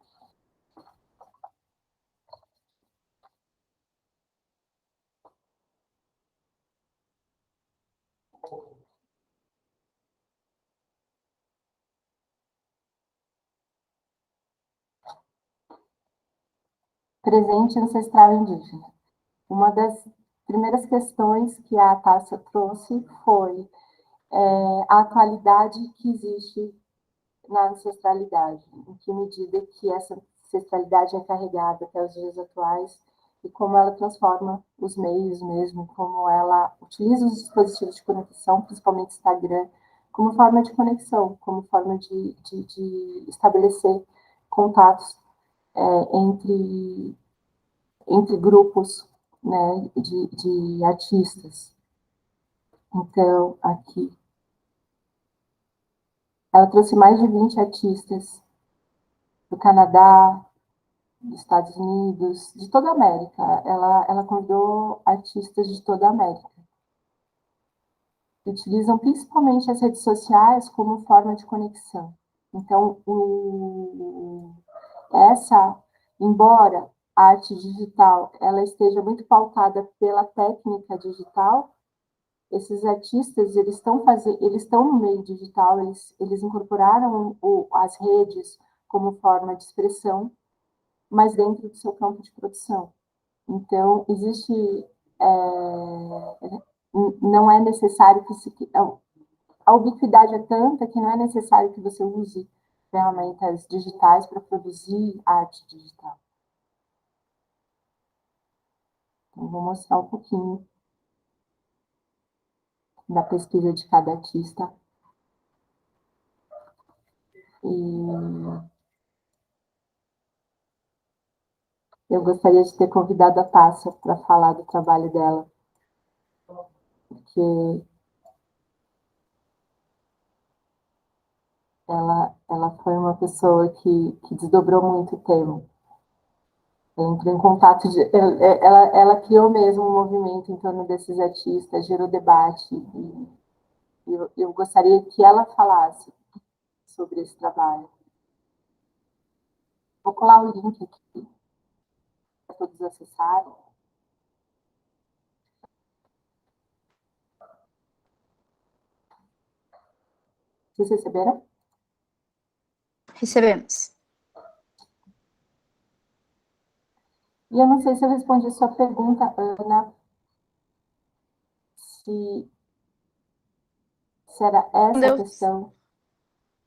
Presente ancestral indígena. Uma das primeiras questões que a Tássia trouxe foi a atualidade que existe na ancestralidade, em que medida que essa ancestralidade é carregada até os dias atuais e como ela transforma os meios mesmo, como ela utiliza os dispositivos de conexão, principalmente Instagram, como forma de conexão, como forma de estabelecer contatos entre grupos, né, de artistas. Então, aqui, ela trouxe mais de 20 artistas do Canadá, dos Estados Unidos, de toda a América. Ela convidou artistas de toda a América. Utilizam principalmente as redes sociais como forma de conexão. Então, embora a arte digital ela esteja muito pautada pela técnica digital, esses artistas eles estão no meio digital, eles incorporaram as redes como forma de expressão, mas dentro do seu campo de produção. Então, existe não é necessário que a ubiquidade é tanta que não é necessário que você use ferramentas digitais para produzir arte digital. Então, vou mostrar um pouquinho da pesquisa de cada artista. E eu gostaria de ter convidado a Tássia para falar do trabalho dela, porque ela foi uma pessoa que desdobrou muito o tema. Entrou em contato, ela criou mesmo um movimento em torno desses artistas, gerou debate, e eu gostaria que ela falasse sobre esse trabalho. Vou colar o link aqui para todos acessarem. Vocês receberam? Recebemos. E eu não sei se eu respondi a sua pergunta, Ana, se era essa a questão.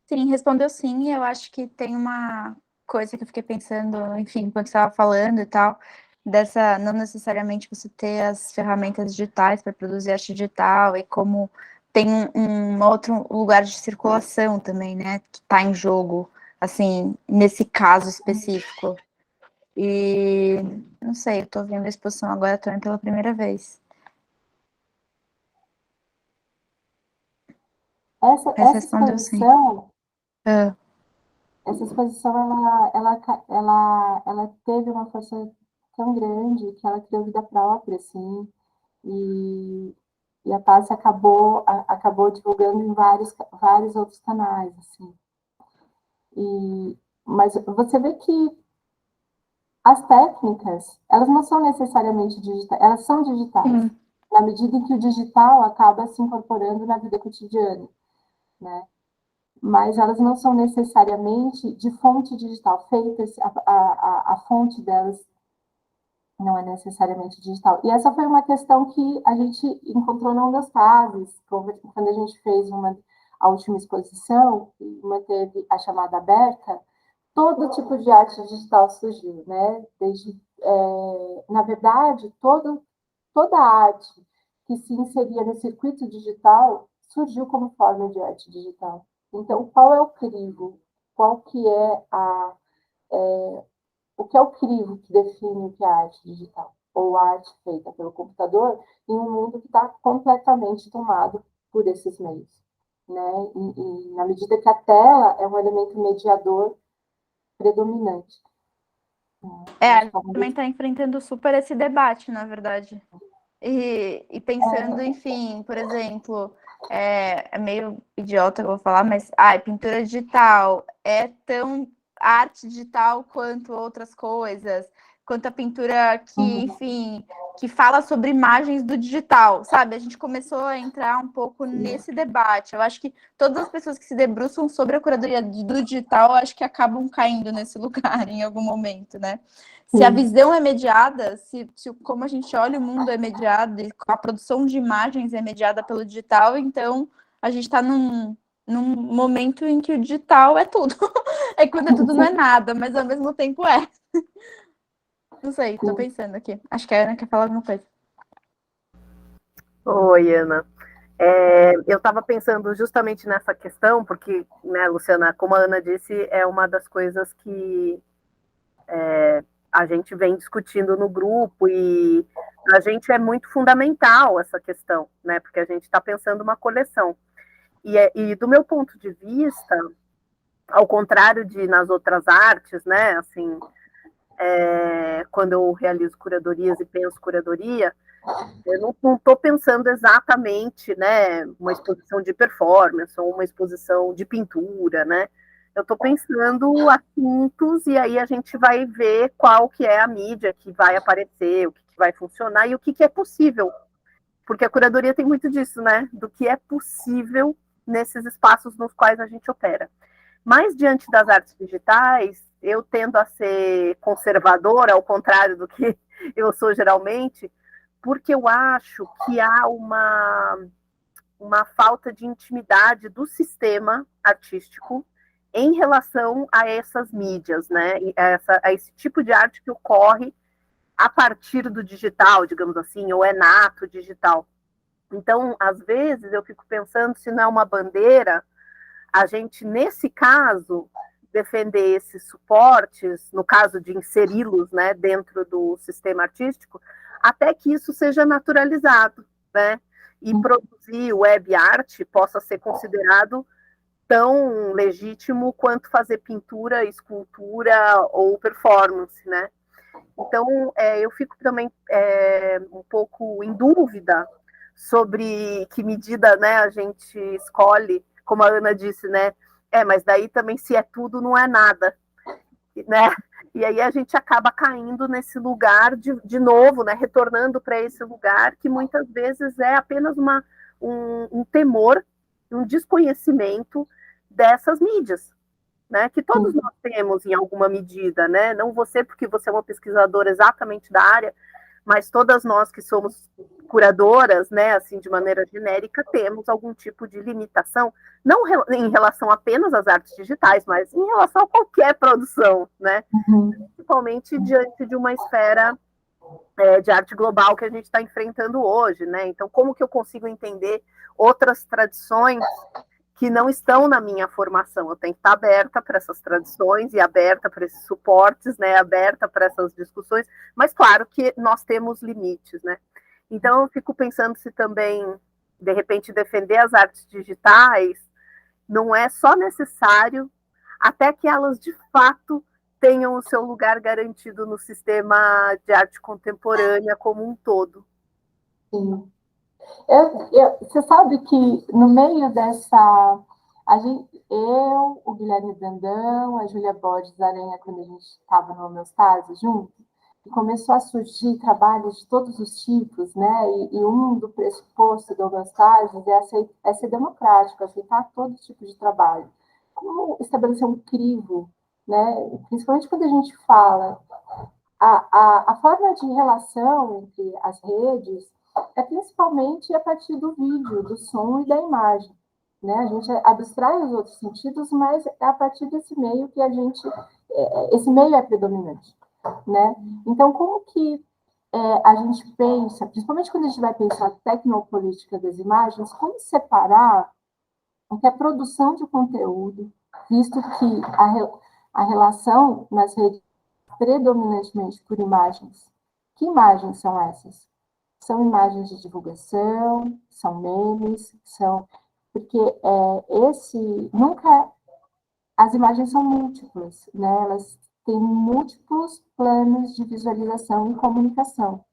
Sim, respondeu sim. Eu acho que tem uma coisa que eu fiquei pensando, enfim, enquanto estava falando e tal, dessa, não necessariamente você ter as ferramentas digitais para produzir arte digital, e como tem um outro lugar de circulação também, né, que está em jogo, assim, nesse caso específico. E não sei, eu estou vendo a exposição agora também pela primeira vez. Essa exposição, essa exposição ela teve uma força tão grande que ela criou vida própria, assim, e a Tássia acabou divulgando em vários outros canais, assim. Mas você vê que as técnicas, elas não são necessariamente digitais, elas são digitais, na medida em que o digital acaba se incorporando na vida cotidiana, né? Mas elas não são necessariamente de fonte digital, feitas, a fonte delas não é necessariamente digital. E essa foi uma questão que a gente encontrou num das casas, quando a gente fez a última exposição, e manteve a chamada aberta, todo tipo de arte digital surgiu, né? Na verdade, toda a arte que se inseria no circuito digital surgiu como forma de arte digital. Então, qual é o crivo? Qual que é o que é o crivo que define o que é arte digital? Ou arte feita pelo computador em um mundo que está completamente tomado por esses meios, né? E na medida que a tela é um elemento mediador predominante. A gente também está enfrentando super esse debate, na verdade. E pensando, enfim, por exemplo, é meio idiota que eu vou falar, mas pintura digital é tão arte digital quanto outras coisas, quanto a pintura que, enfim, que fala sobre imagens do digital, sabe? A gente começou a entrar um pouco nesse debate. Eu acho que todas as pessoas que se debruçam sobre a curadoria do digital, acho que acabam caindo nesse lugar em algum momento, né? Se a visão é mediada, se como a gente olha o mundo é mediado, e a produção de imagens é mediada pelo digital, então a gente está num momento em que o digital é tudo. É quando tudo não é nada, mas ao mesmo tempo é. Não sei, estou pensando aqui. Acho que a Ana quer falar alguma coisa. Oi, Ana. Eu estava pensando justamente nessa questão, porque, né, Luciana, como a Ana disse, é uma das coisas que a gente vem discutindo no grupo, e a gente é muito fundamental essa questão, né, porque a gente está pensando uma coleção. E do meu ponto de vista, ao contrário de nas outras artes, né, assim, quando eu realizo curadorias e penso curadoria, eu não estou pensando exatamente, né, uma exposição de performance ou uma exposição de pintura, né? Eu estou pensando assuntos, e aí a gente vai ver qual que é a mídia que vai aparecer, o que vai funcionar e o que é possível. Porque a curadoria tem muito disso, né? Do que é possível nesses espaços nos quais a gente opera. Mas diante das artes digitais, eu tendo a ser conservadora, ao contrário do que eu sou geralmente, porque eu acho que há uma falta de intimidade do sistema artístico em relação a essas mídias, né? A esse tipo de arte que ocorre a partir do digital, digamos assim, ou é nato digital. Então, às vezes, eu fico pensando se não é uma bandeira a gente, nesse caso, defender esses suportes, no caso de inseri-los, né, dentro do sistema artístico, até que isso seja naturalizado, né? E produzir web art possa ser considerado tão legítimo quanto fazer pintura, escultura ou performance, né? Então, eu fico também um pouco em dúvida sobre que medida, né, a gente escolhe, como a Ana disse, né? Mas daí também se é tudo, não é nada, né? E aí a gente acaba caindo nesse lugar de novo, né? Retornando para esse lugar que muitas vezes é apenas um temor, um desconhecimento dessas mídias, né, que todos nós temos em alguma medida, né? Não você, porque você é uma pesquisadora exatamente da área, mas todas nós que somos curadoras, né, assim, de maneira genérica, temos algum tipo de limitação, não em relação apenas às artes digitais, mas em relação a qualquer produção, né? Principalmente diante de uma esfera de arte global que a gente está enfrentando hoje, né? Então, como que eu consigo entender outras tradições que não estão na minha formação? Eu tenho que estar aberta para essas tradições e aberta para esses suportes, né? Aberta para essas discussões, mas claro que nós temos limites, né? Então, eu fico pensando se também, de repente, defender as artes digitais não é só necessário até que elas, de fato, tenham o seu lugar garantido no sistema de arte contemporânea como um todo. Sim. Você sabe que no meio dessa. O Guilherme Brandão, a Júlia Borges Aranha, quando a gente estava no Homeostase junto, e começou a surgir trabalhos de todos os tipos, né? E um do pressuposto do Homeostase é ser democrático, aceitar todo tipo de trabalho. Como estabelecer um crivo, né? Principalmente quando a gente fala a forma de relação entre as redes é principalmente a partir do vídeo, do som e da imagem, né? A gente abstrai os outros sentidos, mas é a partir desse meio que esse meio é predominante, né? Então, como que a gente pensa, principalmente quando a gente vai pensar a tecnopolítica das imagens, como separar o que é produção de conteúdo, visto que a relação nas redes predominantemente por imagens. Que imagens são essas? São imagens de divulgação, são memes, porque as imagens são múltiplas, né? Elas têm múltiplos planos de visualização e comunicação.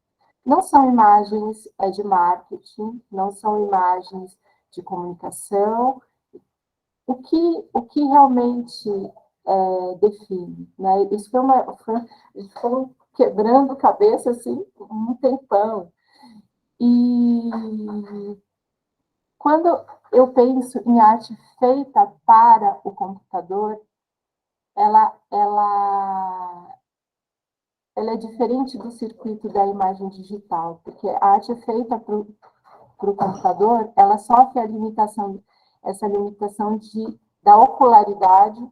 Não são imagens de marketing, não são imagens de comunicação. O que realmente define, né? Isso foi quebrando cabeça assim um tempão. E quando eu penso em arte feita para o computador, ela é diferente do circuito da imagem digital, porque a arte é feita para o computador, ela sofre essa limitação da ocularidade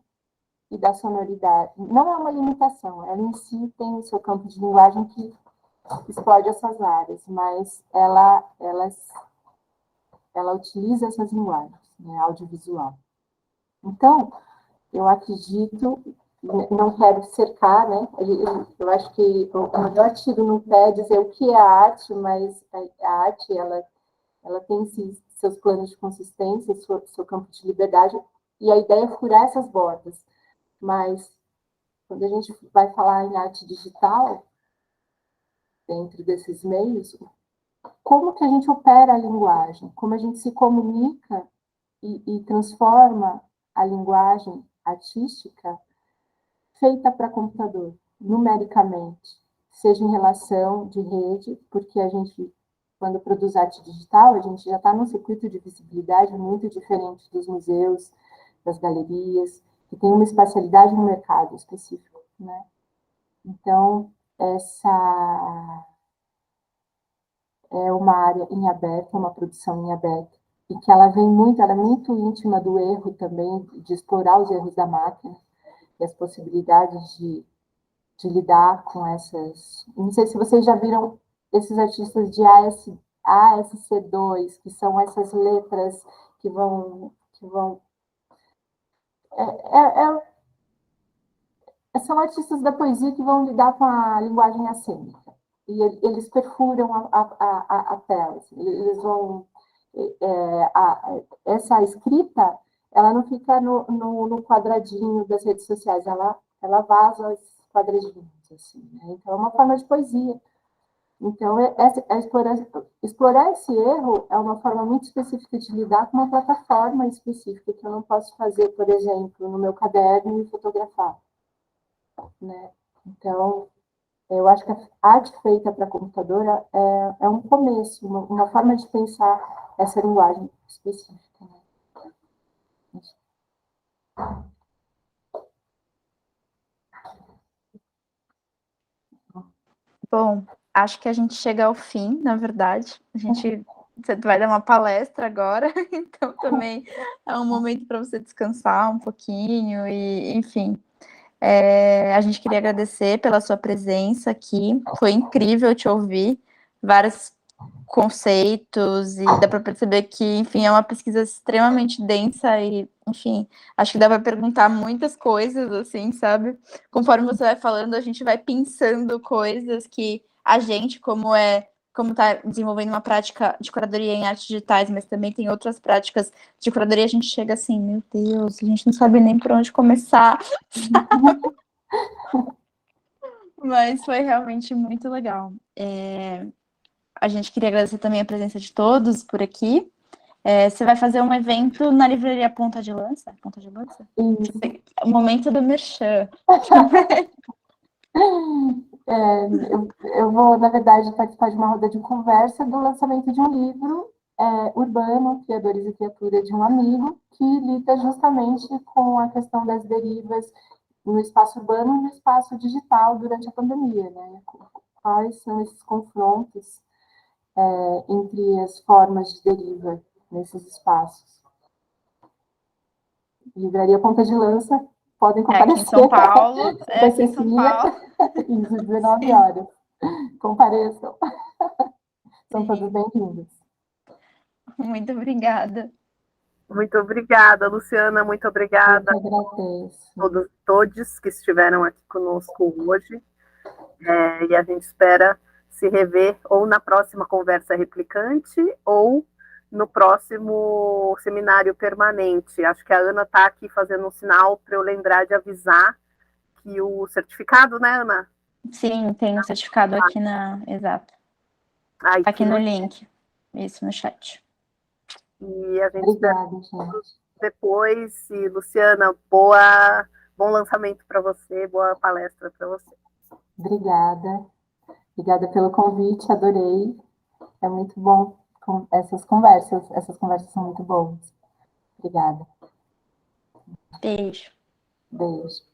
e da sonoridade. Não é uma limitação, ela em si tem o seu campo de linguagem que explode essas áreas, mas ela utiliza essas linguagens, né, audiovisual. Então, eu acredito, não quero cercar, né? Eu acho que o melhor tiro no pé é dizer o que é a arte, mas a arte, ela tem seus planos de consistência, seu campo de liberdade, e a ideia é furar essas bordas. Mas, quando a gente vai falar em arte digital, dentro desses meios, como que a gente opera a linguagem? Como a gente se comunica e transforma a linguagem artística feita para computador, numericamente, seja em relação de rede, porque a gente, quando produz arte digital, a gente já está num circuito de visibilidade muito diferente dos museus, das galerias, que tem uma espacialidade no mercado específico, né? Então, é uma área em aberto, uma produção em aberto, e que ela é muito íntima do erro também, de explorar os erros da máquina e as possibilidades de lidar com essas... Não sei se vocês já viram esses artistas de ASC2, que são essas letras que vão são artistas da poesia que vão lidar com a linguagem acênica. E eles perfuram a tela. Assim, eles vão... essa escrita, ela não fica no quadradinho das redes sociais, ela vaza os quadradinhos. Assim, né? Então, é uma forma de poesia. Então, explorar esse erro é uma forma muito específica de lidar com uma plataforma específica, que eu não posso fazer, por exemplo, no meu caderno e fotografar. Né? Então, eu acho que a arte feita para computador é um começo, uma forma de pensar essa linguagem específica. Né? Bom, acho que a gente chega ao fim, na verdade. Você vai dar uma palestra agora, então também é um momento para você descansar um pouquinho e, enfim. A gente queria agradecer pela sua presença aqui. Foi incrível te ouvir, vários conceitos, e dá para perceber que, enfim, é uma pesquisa extremamente densa e, enfim, acho que dá para perguntar muitas coisas, assim, sabe? Conforme você vai falando, a gente vai pensando coisas que a gente, como está desenvolvendo uma prática de curadoria em artes digitais, mas também tem outras práticas de curadoria, a gente chega assim, meu Deus, a gente não sabe nem por onde começar. Mas foi realmente muito legal. A gente queria agradecer também a presença de todos por aqui. Você vai fazer um evento na livraria Ponta de Lança? Ponta de Lança? O momento do merchan. Eu vou, na verdade, participar de uma roda de conversa do lançamento de um livro urbano, Criadores e Criatura, de um amigo, que lida justamente com a questão das derivas no espaço urbano e no espaço digital durante a pandemia, né? Quais são esses confrontos entre as formas de deriva nesses espaços? Livraria Ponta de Lança, podem comparecer. Aqui em São Paulo. Aqui em São Paulo. Isso, 19 horas. Compareçam. São todos bem-vindos. Muito obrigada. Muito obrigada, Luciana, muito obrigada Eu que agradeço. Todos que estiveram aqui conosco hoje. E a gente espera se rever ou na próxima conversa replicante ou no próximo seminário permanente. Acho que a Ana está aqui fazendo um sinal para eu lembrar de avisar que o certificado, né, Ana? Sim, tem um certificado aqui exato. Aqui no link. Isso, no chat. E a gente Obrigada, gente. Depois, e Luciana, bom lançamento para você, boa palestra para você. Obrigada. Obrigada pelo convite, adorei. É muito bom com essas conversas são muito boas. Obrigada. Beijo. Beijo.